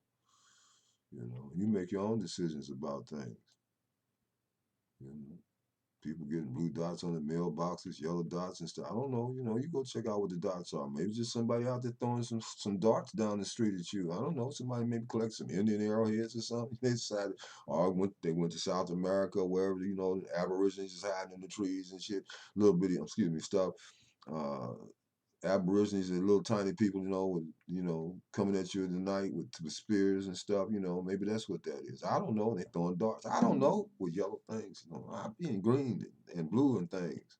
You make your own decisions about things. People getting blue dots on the mailboxes, yellow dots and stuff. I don't know. You go check out what the dots are. Maybe just somebody out there throwing some darts down the street at you. I don't know. Somebody maybe collect some Indian arrowheads or something. They decided, or they went to South America, wherever, Aborigines just hiding in the trees and shit. Little bitty, stuff. Aborigines and little tiny people, coming at you in the night with spears and stuff, maybe that's what that is. I don't know. They throwing darts. I don't know, with yellow things, I'm being green and blue and things.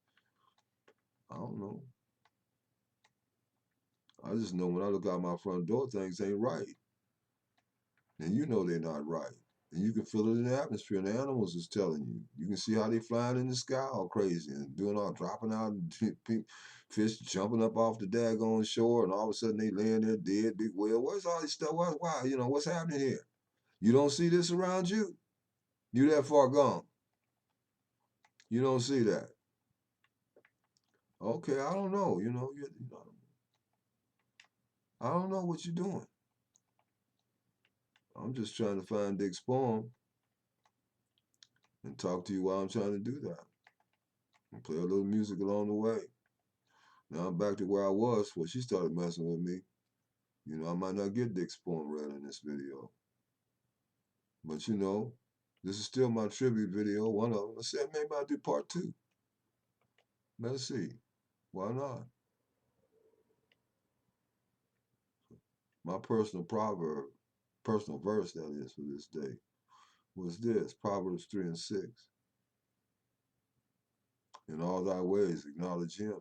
I don't know. I just know when I look out my front door, things ain't right. And they're not right. And you can feel it in the atmosphere. And the animals is telling you. You can see how they flying in the sky all crazy and doing all dropping out and fish jumping up off the daggone shore, and all of a sudden they laying there dead, big whale. Where's all this stuff? Why? You know, what's happening here? You don't see this around you? You that far gone. You don't see that. Okay, I don't know. I don't know what you're doing. I'm just trying to find Dick's poem and talk to you while I'm trying to do that. And play a little music along the way. Now I'm back to where I was before she started messing with me. You know, I might not get Dick's poem read in this video. But you know, this is still my tribute video, one of them. I said maybe I'll do part 2. Let's see. Why not? My personal proverb, personal verse that is for this day, was this, Proverbs 3 and 6. In all thy ways acknowledge him.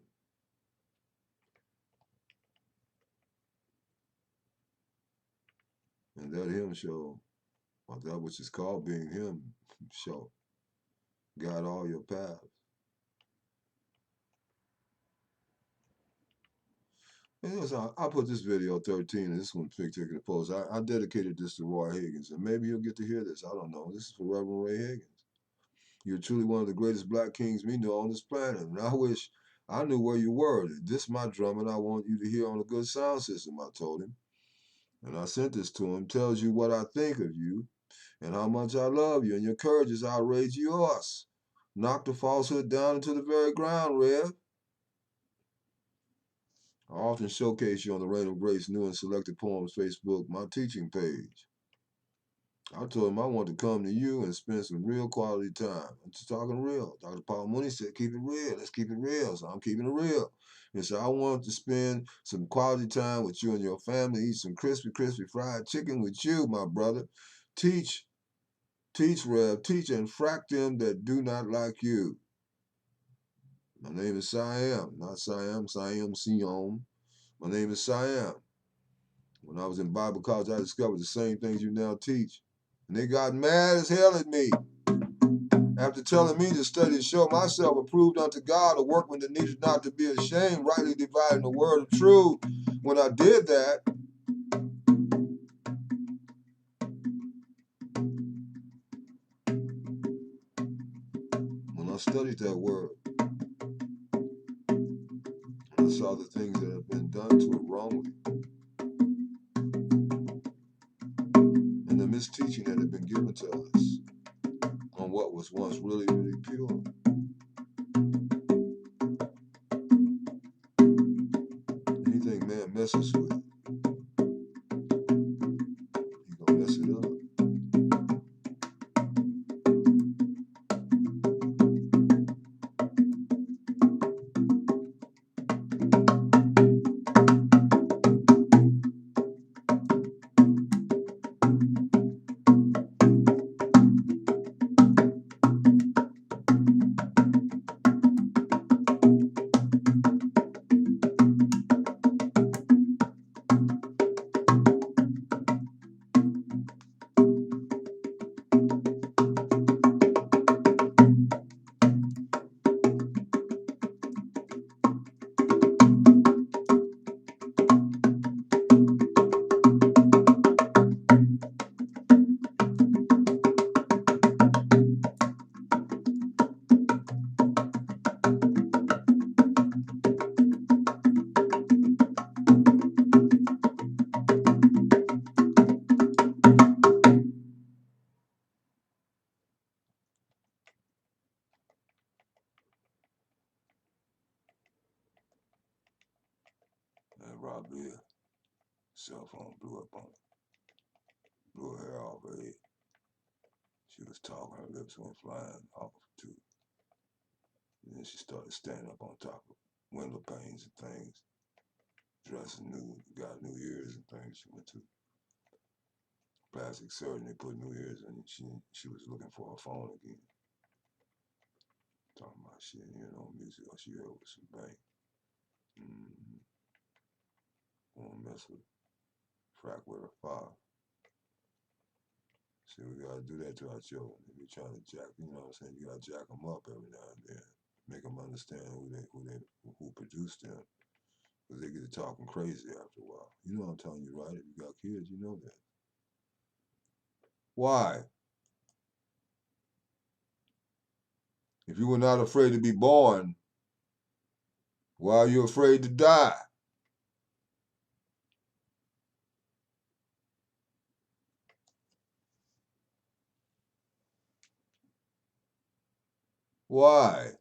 And that him shall, or that which is called being him, shall guide all your paths. And listen, I put this video 13, and this one particular post. I dedicated this to Roy Higgins, and maybe you'll get to hear this. I don't know. This is for Reverend Ray Higgins. You're truly one of the greatest black kings we know on this planet, and I wish I knew where you were. This my drum, and I want you to hear on a good sound system, I told him. And I sent this to him. Tells you what I think of you and how much I love you, and your courage is outrageous. Knock the falsehood down into the very ground, Rev. I often showcase you on the Reign of Grace New and Selected Poems Facebook, my teaching page. I told him I want to come to you and spend some real quality time. I'm just talking real. Dr. Paul Mooney said, keep it real. Let's keep it real. So I'm keeping it real. And so I want to spend some quality time with you and your family, eat some crispy fried chicken with you, my brother. Teach, Rev, teach and frack them that do not like you. My name is SIAM, not SIAM, SIAM. My name is SIAM. When I was in Bible college, I discovered the same things you now teach. And they got mad as hell at me after telling me to study to show myself approved unto God, a workman that needed not to be ashamed, rightly dividing the word of truth. When I did that, when I studied that word, I saw the things that have been done to it wrongly, and the misteaching that had been given to us on what was once really, really pure. Anything man messes with, he gonna mess it up. And Rob Leah, cell phone blew up on her. Blew her hair off her head. She was talking, her lips went flying off too. And then she started standing up on top of window panes and things, dressing new, got new ears and things. She went to plastic surgeon, they put new ears in. She was looking for her phone again. Talking about shit, music, or she heard with some bang. Won't mess with, frack with her father. See, we gotta do that to our children. We trying to jack, you know what I'm saying? You gotta jack them up every now and then, make them understand who produced them, because they get to talking crazy after a while. You know what I'm telling you, right? If you got kids, you know that. Why? If you were not afraid to be born, why are you afraid to die? Why?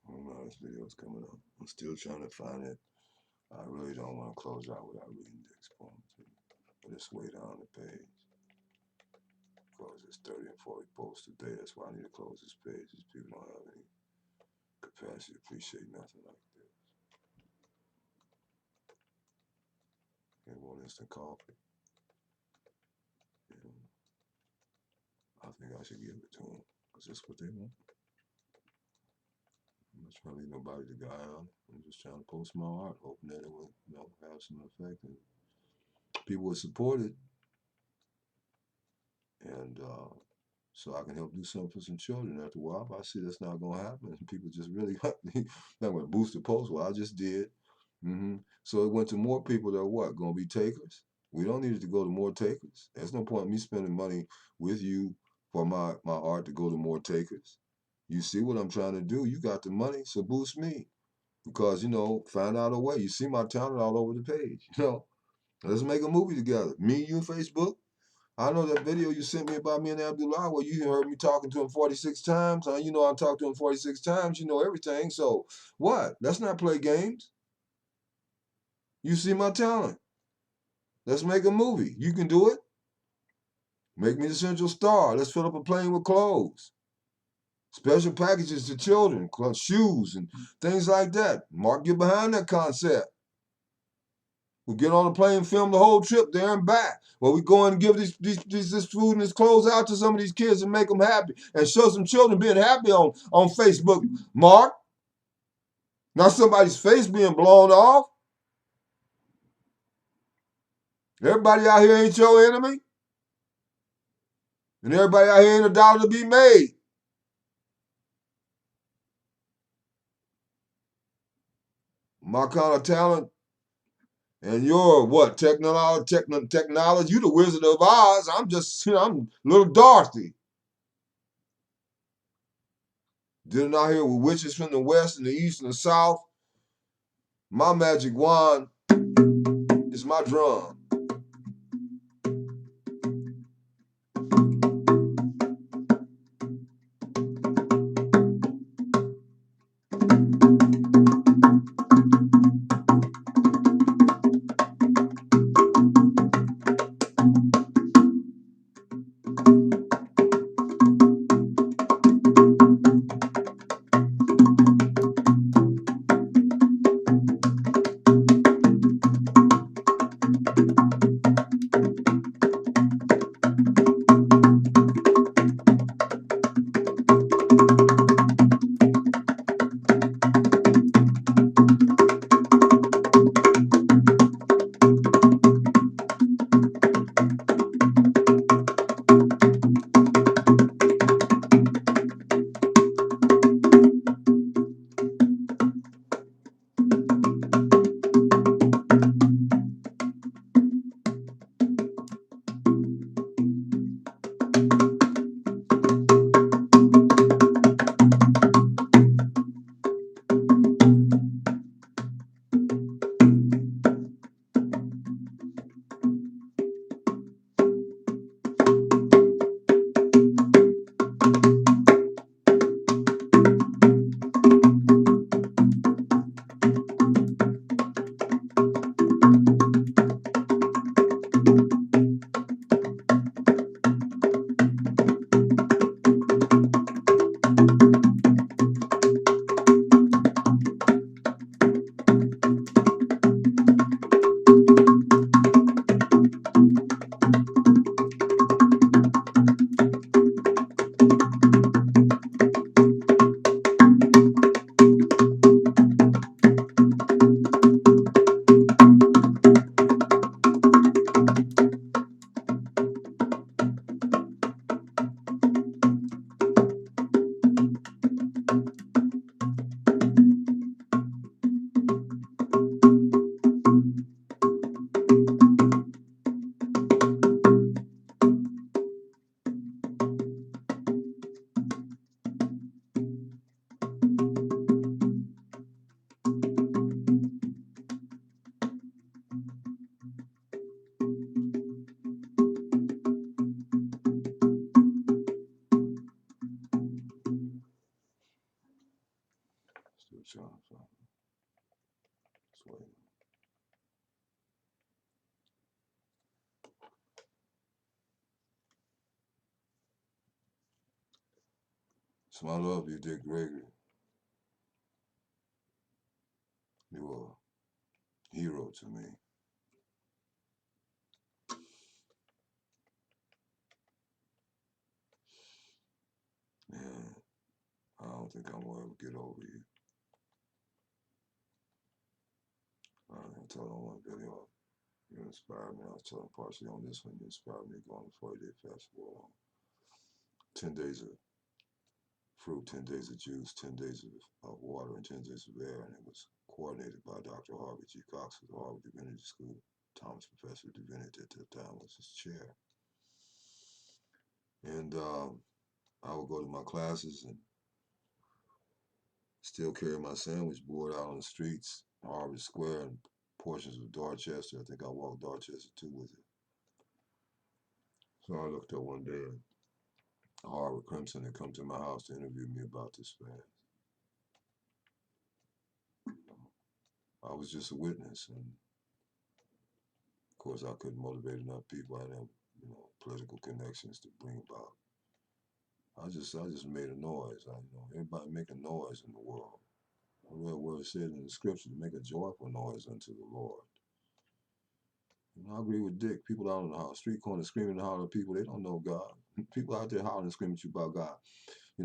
I don't know how this video's coming up. I'm still trying to find it. I really don't want to close out without reading Dick's poem to you. But it's way down the page. Because it's 30 and 40 posts a day. That's why I need to close this page. These people don't have any capacity to appreciate nothing like this. They want instant coffee. You know, I think I should give it to them. Because that's what they want. I'm not trying to leave nobody to guy on. I'm just trying to post my art, hoping that it will, have some effect and people will support it. And so I can help do something for some children. After a while, if I see that's not going to happen, people just really not going to boost the post. Well, I just did. So it went to more people that are what? Going to be takers? We don't need it to go to more takers. There's no point in me spending money with you for my art to go to more takers. You see what I'm trying to do? You got the money, so boost me. Because, find out a way. You see my talent all over the page. Let's make a movie together. Me, you, Facebook. I know that video you sent me about me and Abdullah where you heard me talking to him 46 times. You know I talked to him 46 times. You know everything. So what? Let's not play games. You see my talent. Let's make a movie. You can do it. Make me the central star. Let's fill up a plane with clothes. Special packages to children, shoes and things like that. Mark, get behind that concept. We'll get on the plane and film the whole trip there and back. Well, we go and give this food and this clothes out to some of these kids and make them happy and show some children being happy on Facebook. Mark, not somebody's face being blown off. Everybody out here ain't your enemy. And everybody out here ain't a dollar to be made. My kind of talent and your what? Technology, you the Wizard of Oz. I'm just, I'm little Dorothy. Dealing out here with witches from the west and the east and the south. My magic wand is my drum. So I love you, Dick Gregory. You are a hero to me. And I don't think I'm gonna ever get over you. I told on one video, you inspired me. I was telling partially on this one, you inspired me to go on the 40-day festival. 10 days of fruit, 10 days of juice, 10 days of water, and 10 days of air. And it was coordinated by Dr. Harvey G. Cox of the Harvard Divinity School. Thomas Professor of Divinity at that time was his chair. And I would go to my classes and still carry my sandwich board out on the streets, Harvard Square, and portions of Dorchester. I think I walked Dorchester too with it. So I looked up one day and Harvard Crimson had come to my house to interview me about this fast. I was just a witness, and of course I couldn't motivate enough people. I didn't have, political connections to bring about. I just made a noise. Everybody make a noise in the world. I read where it said in the scripture to make a joyful noise unto the Lord. And I agree with Dick. People out on the street corner screaming and hollering at people, they don't know God. People out there hollering and screaming at you about God.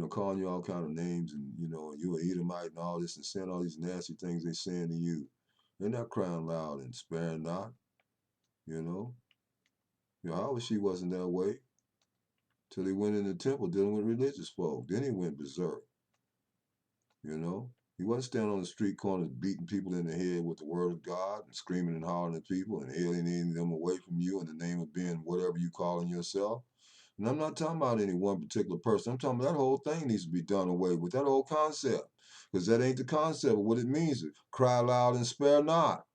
Calling you all kind of names and, you an Edomite and all this and saying all these nasty things they saying to you. They're not crying loud and sparing not, Yahweh, she wasn't that way till he went in the temple dealing with religious folk. Then he went berserk, He wasn't standing on the street corners beating people in the head with the word of God and screaming and hollering at people and alienating them away from you in the name of being whatever you calling yourself. And I'm not talking about any one particular person. I'm talking about that whole thing needs to be done away with, that whole concept. Because that ain't the concept of what it means to cry loud and spare not.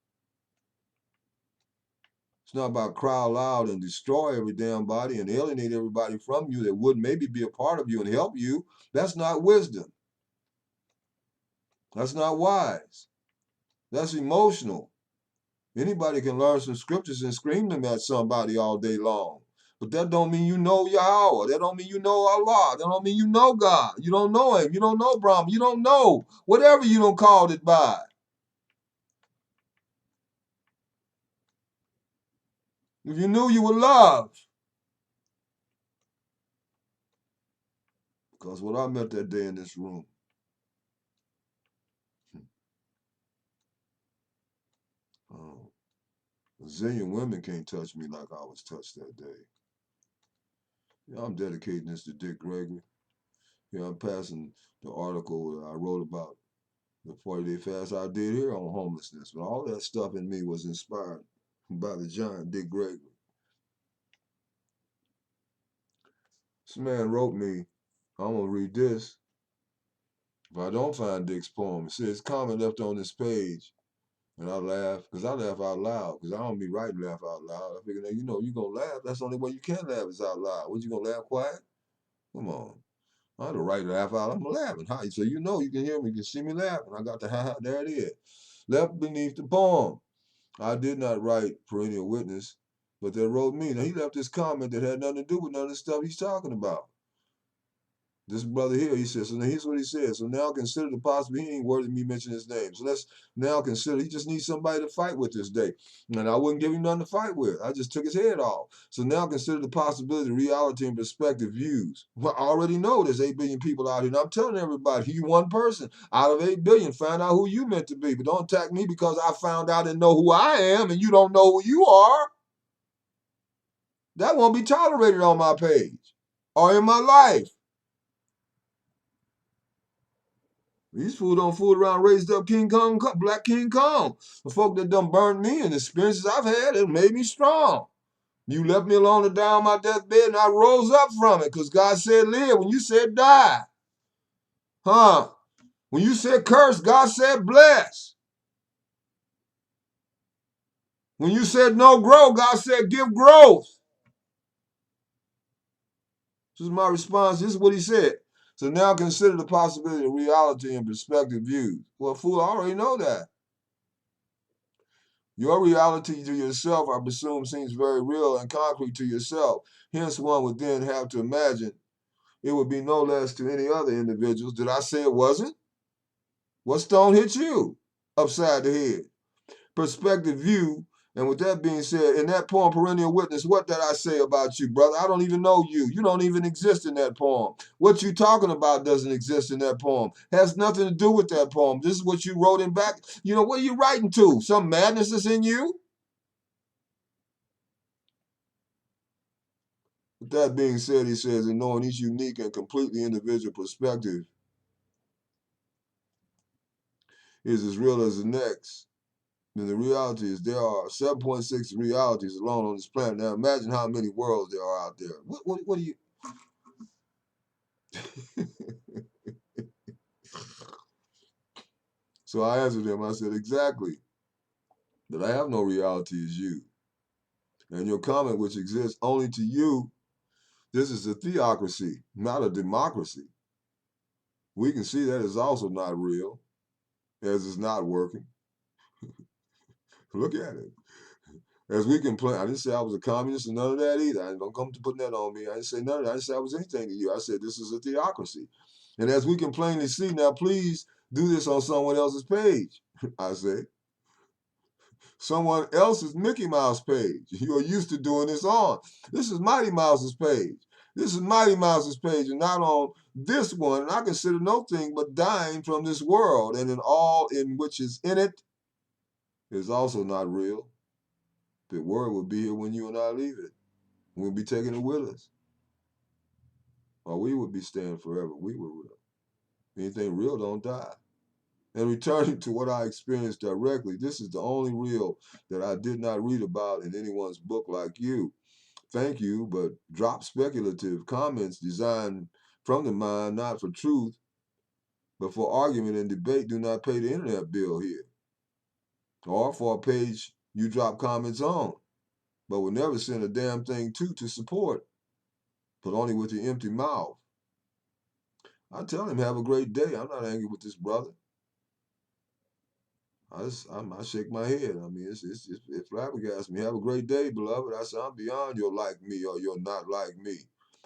It's not about cry loud and destroy every damn body and alienate everybody from you that would maybe be a part of you and help you. That's not wisdom. That's not wise. That's emotional. Anybody can learn some scriptures and scream them at somebody all day long. But that don't mean you know Yahweh. That don't mean you know Allah. That don't mean you know God. You don't know him. You don't know Brahma. You don't know whatever you don't call it by. If you knew, you would love. Because what I met that day in this room, a zillion women can't touch me like I was touched that day. I'm dedicating this to Dick Gregory. I'm passing the article that I wrote about the 40-day fast I did here on homelessness. But all that stuff in me was inspired by the giant Dick Gregory. This man wrote me, I'm going to read this. If I don't find Dick's poem, it says, comment left on this page. And I laugh, because I laugh out loud, because I don't be writing laugh out loud. I figure, you're going to laugh. That's the only way you can laugh is out loud. What, you going to laugh quiet? Come on. I had to write laugh out. I'm laughing. Hi. So you can hear me, you can see me laughing. I got the ha-ha, there it is. Left beneath the poem. I did not write perennial witness, but they wrote me. Now, he left this comment that had nothing to do with none of the stuff he's talking about. This brother here, he says, so now here's what he says. So now consider the possibility, he ain't worthy of me mentioning his name. So let's now consider, he just needs somebody to fight with this day. And I wouldn't give him nothing to fight with. I just took his head off. So now consider the possibility, reality, and perspective views. Well, I already know there's 8 billion people out here. And I'm telling everybody, you one person out of 8 billion, find out who you meant to be. But don't attack me because I found out and know who I am and you don't know who you are. That won't be tolerated on my page or in my life. These fools don't fool around, raised up King Kong, Black King Kong. The folk that done burned me and the experiences I've had, it made me strong. You left me alone to die on my deathbed and I rose up from it because God said live when you said die. When you said curse, God said bless. When you said no grow, God said give growth. This is my response. This is what he said. So now consider the possibility of reality and perspective views. Well, fool, I already know that. Your reality to yourself, I presume, seems very real and concrete to yourself. Hence, one would then have to imagine it would be no less to any other individuals. Did I say it wasn't? What stone hit you upside the head? Perspective, view. And with that being said, in that poem, Perennial Witness, what did I say about you, brother? I don't even know you. You don't even exist in that poem. What you talking about doesn't exist in that poem. Has nothing to do with that poem. This is what you wrote in back. You know, what are you writing to? Some madness is in you? With that being said, he says, in knowing each unique and completely individual perspective is as real as the next, then the reality is there are 7.6 realities alone on this planet. Now imagine how many worlds there are out there. What do you... So I answered him, I said, exactly. That I have no reality as you. And your comment, which exists only to you, this is a theocracy, not a democracy. We can see that is also not real, as it's not working. Look at it. As we complain, I didn't say I was a communist and none of that either. I don't come to putting that on me. I didn't say none of that. I didn't say I was anything to you. I said this is a theocracy. And as we can plainly see, now please do this on someone else's page. I said, someone else's Mickey Mouse page. You're used to doing this on. This is Mighty Mouse's page. This is Mighty Mouse's page and not on this one. And I consider no thing but dying from this world, and in all in which is in it is also not real. The word will be here when you and I leave it. We'll be taking it with us. Or we would be staying forever. We were real. Anything real don't die. And returning to what I experienced directly, this is the only real that I did not read about in anyone's book like you. Thank you, but drop speculative comments designed from the mind, not for truth, but for argument and debate. Do not pay the internet bill here. Or for a page you drop comments on, but will never send a damn thing to support, but only with your empty mouth. I tell him, have a great day. I'm not angry with this brother. I shake my head. I mean, it flabbergasts me. Have a great day, beloved. I say, I'm beyond your like me or your not like me.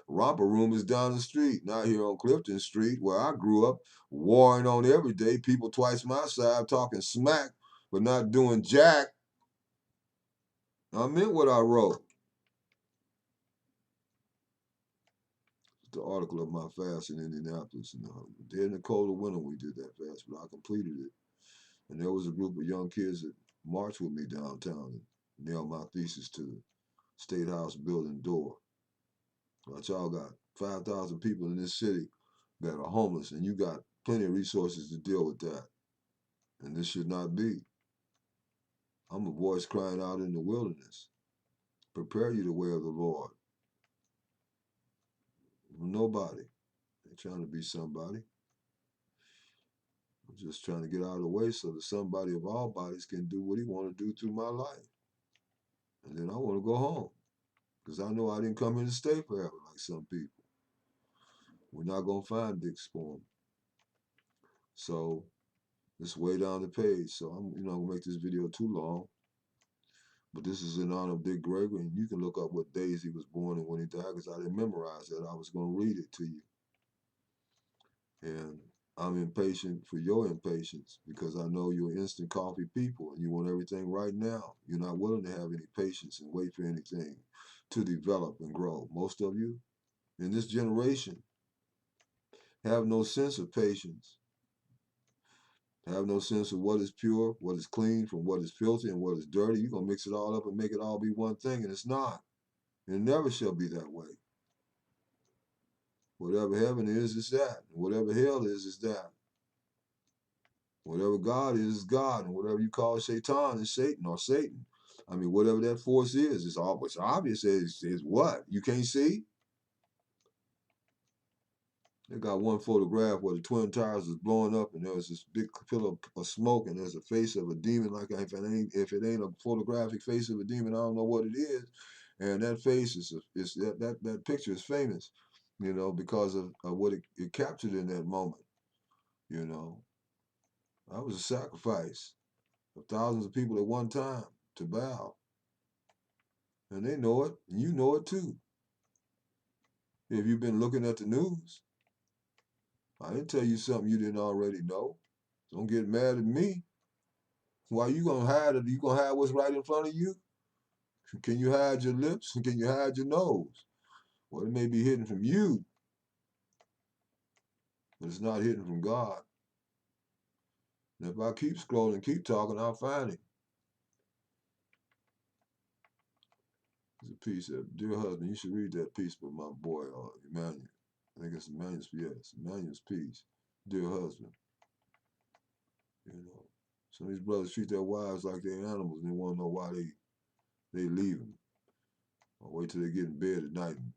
Romper Room is down the street, not here on Clifton Street, where I grew up, warring on every day. People twice my size talking smack, but not doing jack. I meant what I wrote. The article of my fast in Indianapolis. There in the cold of winter we did that fast, but I completed it. And there was a group of young kids that marched with me downtown and nailed my thesis to the State House building door. But y'all got 5,000 people in this city that are homeless, and you got plenty of resources to deal with that. And this should not be. I'm a voice crying out in the wilderness. Prepare you the way of the Lord. Nobody. They're trying to be somebody. I'm just trying to get out of the way so that somebody of all bodies can do what he want to do through my life. And then I want to go home. Because I know I didn't come here to stay forever like some people. We're not going to find Dick's poem. So it's way down the page. So I'm going to make this video too long. But this is in honor of Dick Gregory. And you can look up what days he was born and when he died, because I didn't memorize that. I was going to read it to you. And I'm impatient for your impatience because I know you're instant coffee people and you want everything right now. You're not willing to have any patience and wait for anything to develop and grow. Most of you in this generation have no sense of patience, have no sense of what is pure, what is clean from what is filthy and what is dirty. You're going to mix it all up and make it all be one thing, and it's not. And it never shall be that way. Whatever heaven is that. Whatever hell is that. Whatever God is God, and whatever you call Shaitan is Satan or Satan. I mean, whatever that force is, it's obvious is what? You can't see? They got one photograph where the Twin Towers is blowing up and there was this big pillar of smoke and there's a face of a demon. Like if it ain't a photographic face of a demon, I don't know what it is. And that face that picture is famous, because of what it captured in that moment. That was a sacrifice of thousands of people at one time to bow. And they know it, and you know it too. If you've been looking at the news, I didn't tell you something you didn't already know. Don't get mad at me. Why you gonna hide it? You gonna hide what's right in front of you? Can you hide your lips? Can you hide your nose? Well, it may be hidden from you, but it's not hidden from God. And if I keep scrolling, keep talking, I'll find it. There's a piece that, dear husband, you should read that piece by my boy, Emmanuel. I think it's Emmanuel's, yes, Emmanuel's piece. Dear husband, you know. Some of these brothers treat their wives like they're animals and they want to know why they leave them. Or wait till they get in bed at night and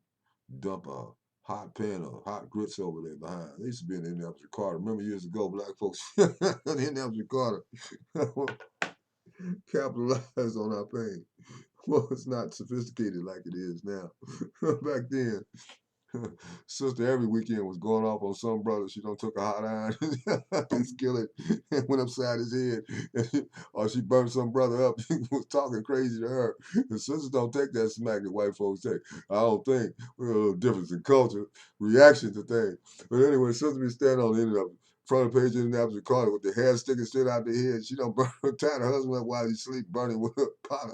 dump a hot pan of hot grits over there behind. They used to be in Indianapolis Carter. Remember years ago, black folks in Indianapolis Carter capitalized on our pain. Well, it's not sophisticated like it is now. Back then, sister every weekend was going off on some brother. She done took a hot iron and skillet and went upside his head. Or she burned some brother up. He was talking crazy to her. The sisters don't take that smack that white folks take. I don't think. We're a little difference in culture, reaction to things. But anyway, sister be standing on the end of the front of the page of Indianapolis Carter with the hair sticking straight out their head. She don't burn her, tied her husband up while he sleep, burning with a pot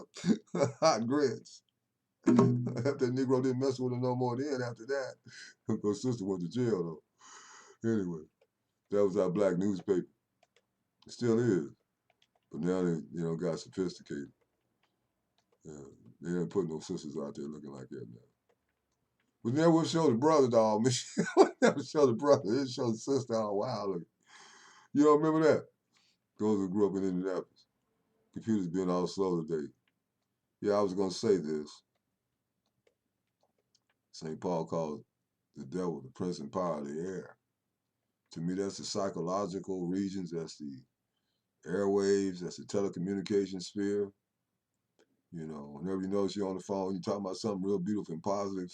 of hot grits. After that Negro didn't mess with her no more then after that. Because sister went to jail though. Anyway, that was our black newspaper. It still is. But now they, got sophisticated. They ain't putting no sisters out there looking like that now. But then we'll show the brother dog. We'll never show the brother. It'll show the sister all wild. You don't remember that? Those who grew up in Indianapolis. Computers being all slow today. Yeah, I was going to say this. St. Paul calls the devil the prince and power of the air. To me, that's the psychological regions, that's the airwaves, that's the telecommunication sphere. Whenever you notice you're on the phone, you're talking about something real beautiful and positive,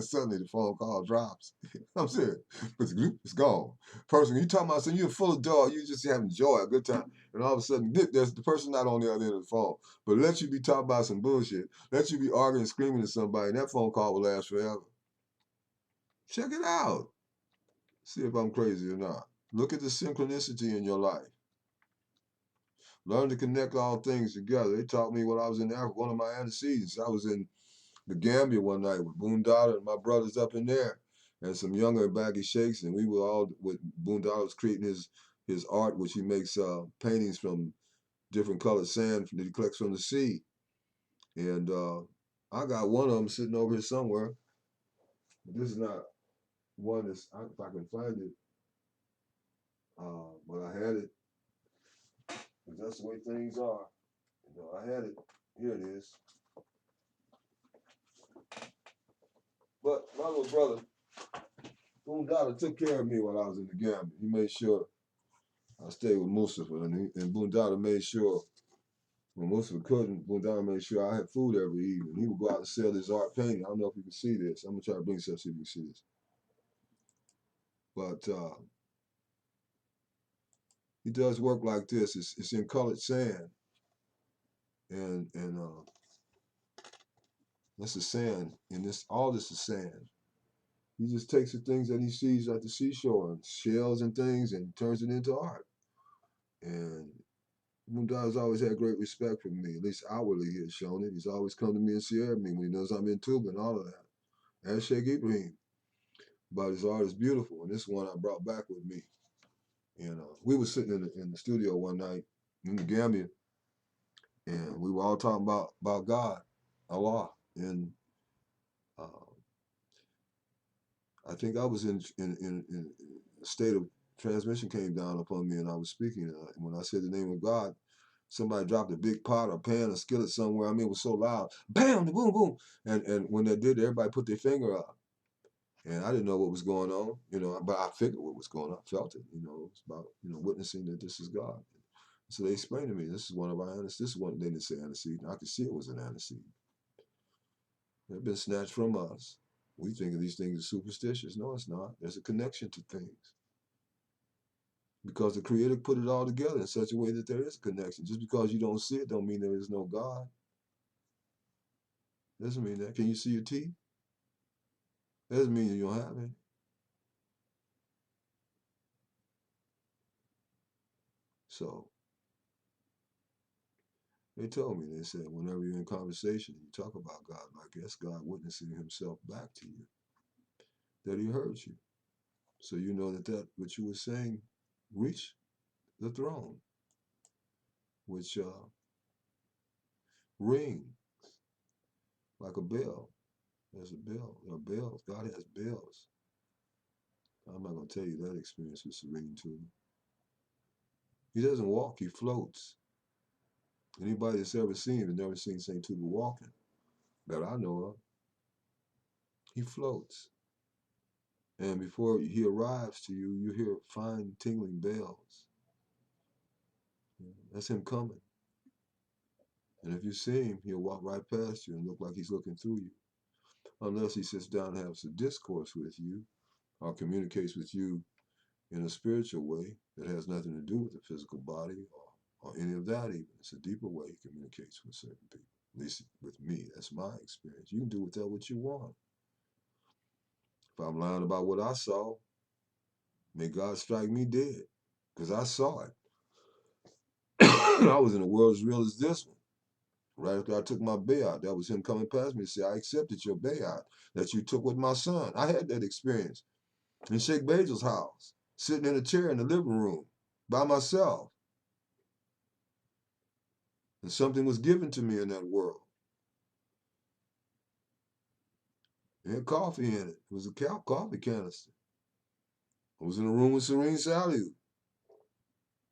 suddenly the phone call drops. I'm serious. It's gone. Person, you talking about something, you're full of joy, you just having joy, a good time. And all of a sudden, there's the person not on the other end of the phone, but let you be talking about some bullshit, let you be arguing, screaming to somebody, and that phone call will last forever. Check it out. See if I'm crazy or not. Look at the synchronicity in your life. Learn to connect all things together. They taught me when I was in Africa, one of my antecedents. I was in the Gambia one night with Boondada and my brothers up in there, and some younger baggy sheikhs, and we were all with Boondada was creating his art, which he makes paintings from different colored sand that he collects from the sea. And I got one of them sitting over here somewhere. This is not one that's, if I can find it, but I had it, because that's the way things are. I had it. Here it is. But my little brother, Boondada, took care of me while I was in the Gambia. He made sure I stayed with Mustafa, and Boondada made sure when Mustafa couldn't, Boondada made sure I had food every evening. He would go out and sell his art painting. I don't know if you can see this. I'm gonna try to bring this up so you can see this. But he does work like this. It's in colored sand, and that's the sand, and all this is sand. He just takes the things that he sees at the seashore and shells and things and turns it into art. And Boondada's always had great respect for me, at least outwardly he has shown it. He's always come to me and shared me when he knows I'm in Tuba and all of that. As Sheikh Ibrahim. But his art is beautiful, and this one I brought back with me. And we were sitting in the studio one night in the Gambia, and we were all talking about God, Allah, and uh, I think I was in a state of transmission came down upon me, and I was speaking. And when I said the name of God, somebody dropped a big pot or pan or skillet somewhere. I mean, it was so loud, bam, the boom, boom. And when they did, everybody put their finger up. And I didn't know what was going on, but I figured what was going on. I felt it, it's about, witnessing that this is God. So they explained to me, this is one of our antecedents. This is one, they didn't say antecedent. I could see it was an antecedent. They've been snatched from us. We think of these things as superstitious. No, it's not. There's a connection to things. Because the Creator put it all together in such a way that there is a connection. Just because you don't see it don't mean there is no God. Doesn't mean that. Can you see your teeth? That doesn't mean you don't have any. So they told me, they said, whenever you're in conversation, you talk about God like that's God witnessing himself back to you, that he heard you. So you know that what you were saying reached the throne, which rings like a bell. There's a bell. There are bells. God has bells. I'm not going to tell you that experience was serene too. He doesn't walk, he floats. Anybody that's ever seen him has never seen St. Tuba walking that I know of. He floats. And before he arrives to you, you hear fine tingling bells. That's him coming. And if you see him, he'll walk right past you and look like he's looking through you. Unless he sits down and has a discourse with you or communicates with you in a spiritual way that has nothing to do with the physical body or any of that even. It's a deeper way he communicates with certain people. At least with me, that's my experience. You can do with that what you want. If I'm lying about what I saw, may God strike me dead, because I saw it. I was in a world as real as this one. Right after I took my bailout, that was him coming past me to say, I accepted your bailout that you took with my son. I had that experience in Sheikh Basil's house, sitting in a chair in the living room by myself. And something was given to me in that world. It had coffee in it. It was a coffee canister. I was in a room with Serene Salute.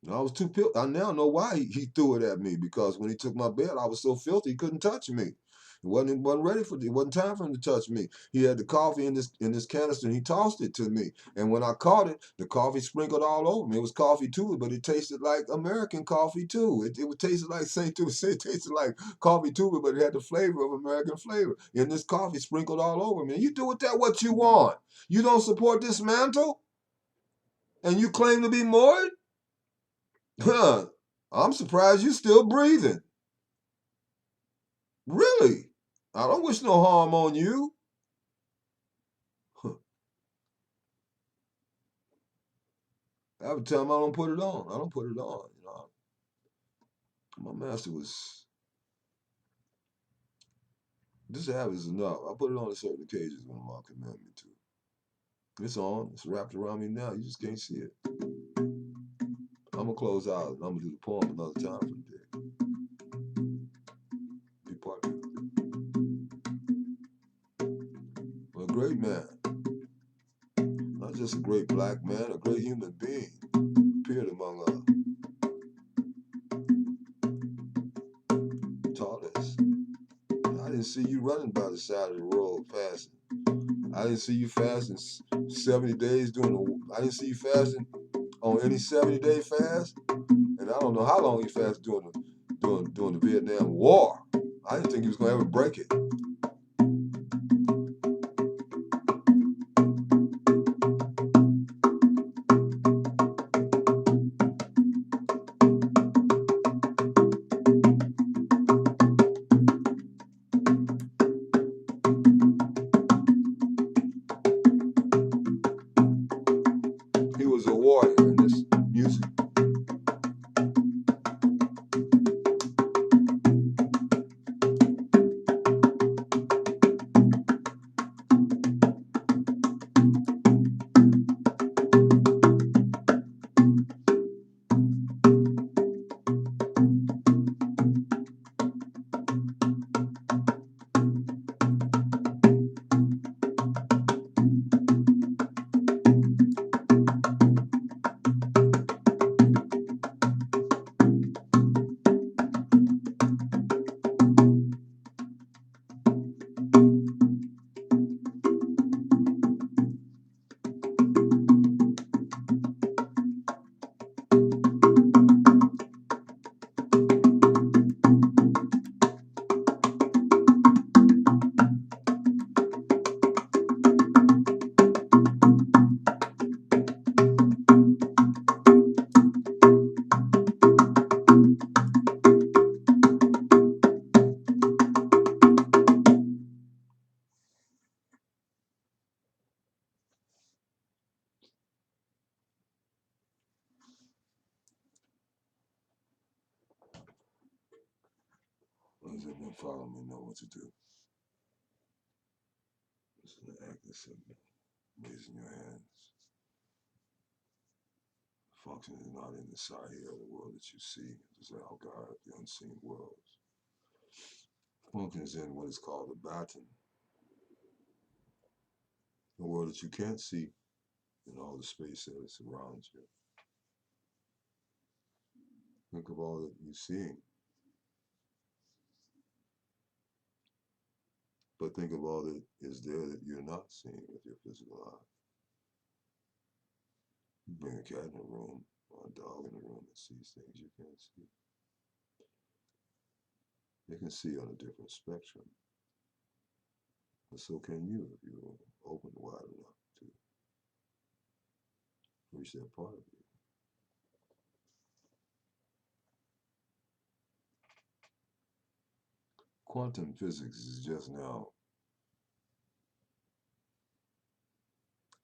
And I was too filthy. I now know why he threw it at me, because when he took my bed, I was so filthy he couldn't touch me. It wasn't ready for it. It wasn't time for him to touch me. He had the coffee in this canister and he tossed it to me. And when I caught it, the coffee sprinkled all over me. It was coffee too, but it tasted like American coffee too. It tasted like St. Tuba. It tasted like coffee too, but it had the flavor of American flavor. And this coffee sprinkled all over me. And you do with that what you want. You don't support this mantle? And you claim to be Moorish? Huh. I'm surprised you still breathing. Really? I don't wish no harm on you. Huh. Every time I don't put it on. I don't put it on. You know. My master was, this habit is enough. I put it on at certain occasions when my command me to. It's on. It's wrapped around me now. You just can't see it. I'm going to close out and I'm going to do the poem another time for the day. Be part of it. Well, a great man. Not just a great black man, a great human being appeared among us. Taught us. I didn't see you running by the side of the road fasting. I didn't see you fasting 70 days I didn't see you fasting on any 70-day fast. And I don't know how long you fasted during the Vietnam War. I didn't think he was going to ever break it. He was a warrior in this music. Those that have been following me know what to do. This is an active signal. Raising your hands. Function is not in the side here of the world that you see. It's our God, the unseen worlds. Function is in what is called the baton. The world that you can't see and all the space that surrounds you. Think of all that you're seeing. But think of all that is there that you're not seeing with your physical eye. You bring a cat in a room or a dog in a room that sees things you can't see. They can see on a different spectrum. But so can you if you open wide enough to reach that part of you. Quantum physics is just now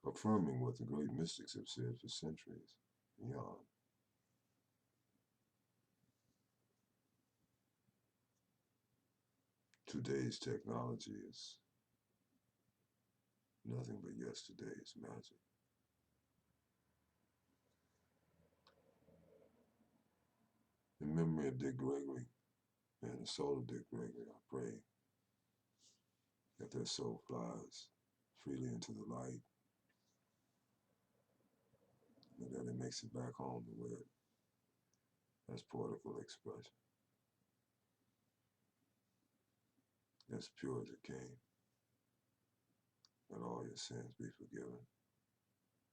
affirming what the great mystics have said for centuries beyond. Today's technology is nothing but yesterday's magic. In memory of Dick Gregory and the soul of Dick Gregory, I pray that their soul flies freely into the light and that it makes it back home to where it has poetical expression, as pure as it came, that all your sins be forgiven,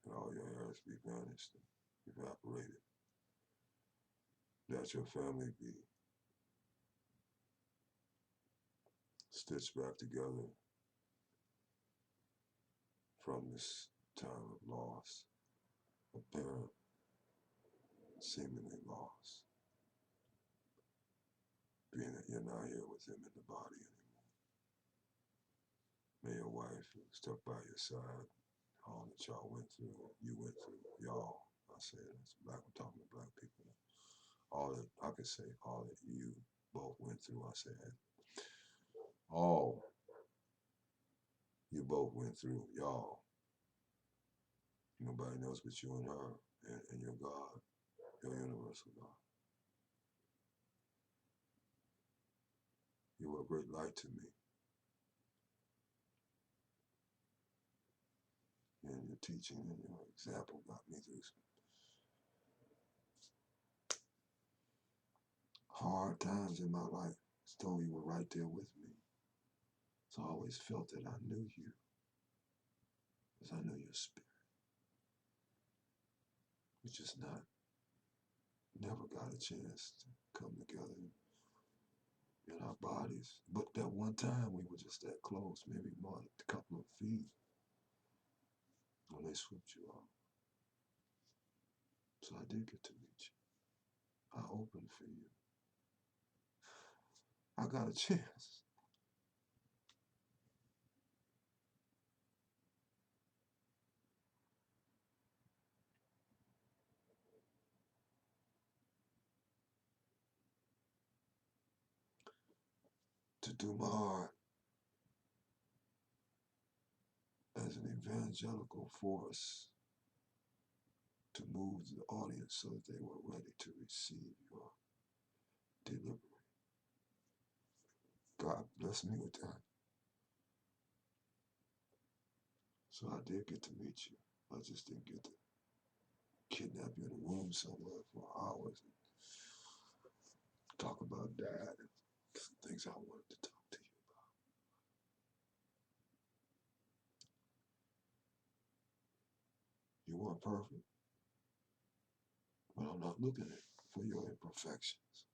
and all your errors be vanished and evaporated, that your family be stitched back together from this time of loss, apparent, seemingly loss, being that you're not here with him in the body anymore. May your wife who stuck by your side, all that y'all went through, you went through, y'all, I say it's black, I'm talking to black people. All that, I could say, all that you both went through, I said, all you both went through, y'all. Nobody knows but you and her and your God, your universal God. You were a great light to me. And your teaching and your example got me through some hard times in my life. As though you were right there with me. So I always felt that I knew you. Because I knew your spirit. We just never got a chance to come together in our bodies. But that one time we were just that close, maybe more than a couple of feet when they swooped you off. So I did get to meet you. I opened for you. I got a chance. To do my art as an evangelical force to move the audience so that they were ready to receive your delivery. God bless me with that. So I did get to meet you. I just didn't get to kidnap you in a room somewhere for hours and talk about that and things I wanted to talk to you about. You weren't perfect, but I'm not looking for your imperfections.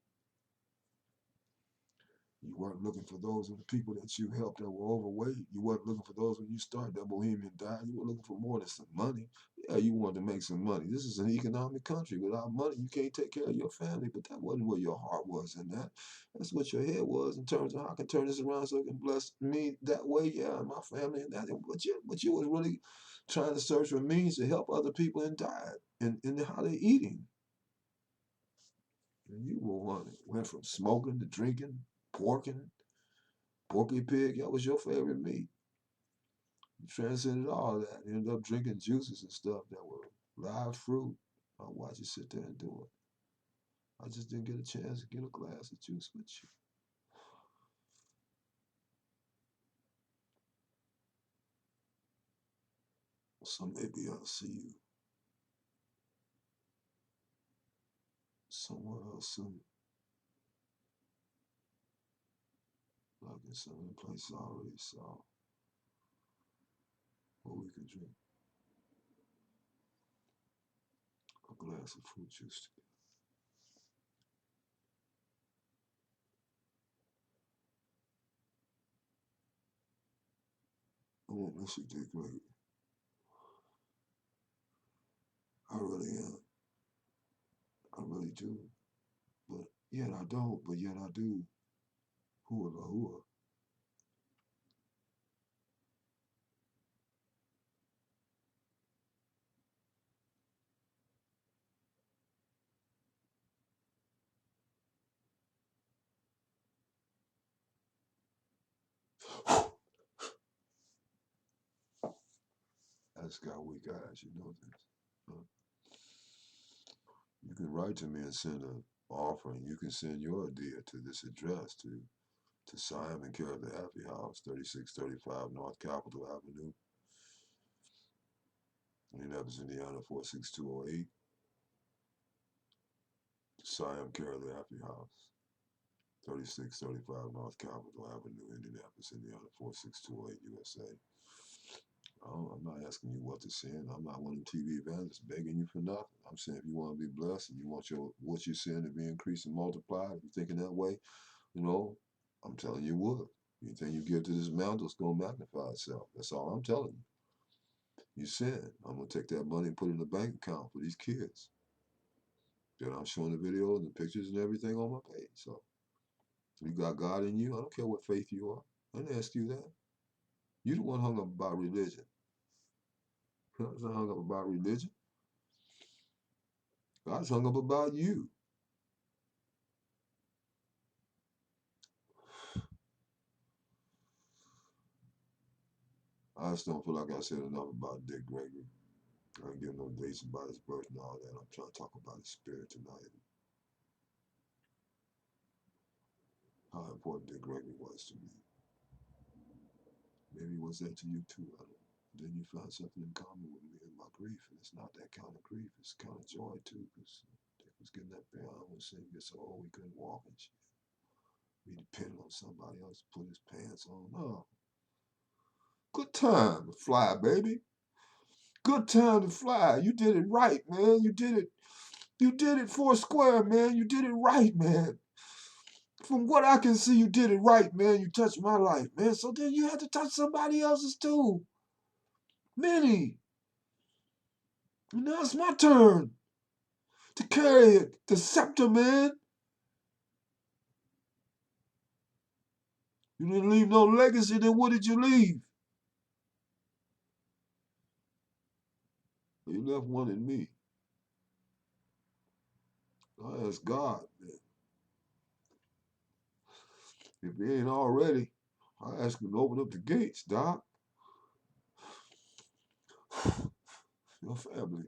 You weren't looking for those of the people that you helped that were overweight. You weren't looking for those when you started that bohemian diet. You were looking for more than some money. Yeah, you wanted to make some money. This is an economic country. Without money, you can't take care of your family. But that wasn't where your heart was in that. That's what your head was in terms of how I can turn this around so it can bless me that way. Yeah, and my family and that. But you was really trying to search for means to help other people in diet and how they're eating. And you were one that went from smoking to drinking, porky pig. That was your favorite meat. You transcended all that. You ended up drinking juices and stuff that were live fruit. I watched you sit there and do it. I just didn't get a chance to get a glass of juice with you. So maybe I'll see you somewhere else soon. Like in some of the places I already saw where we could drink a glass of fruit juice together. I won't miss you, Dick Gregory. I really am. I really do. But yet I don't, but yet I do. Hua la hua. I just got weak eyes, you know this. Huh? You can write to me and send an offering. You can send your idea to this address to SIAM and care of the Happy House, 3635 North Capitol Avenue, Indianapolis, Indiana, 46208. SIAM care of the Happy House, 3635 North Capitol Avenue, Indianapolis, Indiana, 46208 USA. I'm not asking you what to send. I'm not one of them TV evangelists begging you for nothing. I'm saying if you want to be blessed and you want what you send to be increased and multiplied, if you're thinking that way, you know, I'm telling you what. Anything you give to this mantle is going to magnify itself. That's all I'm telling you. You send. I'm going to take that money and put it in the bank account for these kids. Then I'm showing the videos and the pictures and everything on my page. So you got God in you. I don't care what faith you are. I didn't ask you that. You the one hung up about religion. God's not hung up about religion. God's hung up about you. I just don't feel like I said enough about Dick Gregory. I don't give no dates about his birth and all that. I'm trying to talk about his spirit tonight. How important Dick Gregory was to me. Maybe it was that to you too. I don't know. Then you found something in common with me in my grief, and it's not that kind of grief. It's kind of joy too, because Dick was getting that beyond when he get so old he couldn't walk and shit. He depended on somebody else to put his pants on. No. Good time to fly, baby. Good time to fly. You did it right, man. You did it. You did it four square, man. You did it right, man. From what I can see, you did it right, man. You touched my life, man. So then you had to touch somebody else's too. Many. And now it's my turn to carry it, the scepter, man. You didn't leave no legacy, then what did you leave? You left one in me. I asked God, man. If he ain't already, I ask him to open up the gates, Doc. Your family.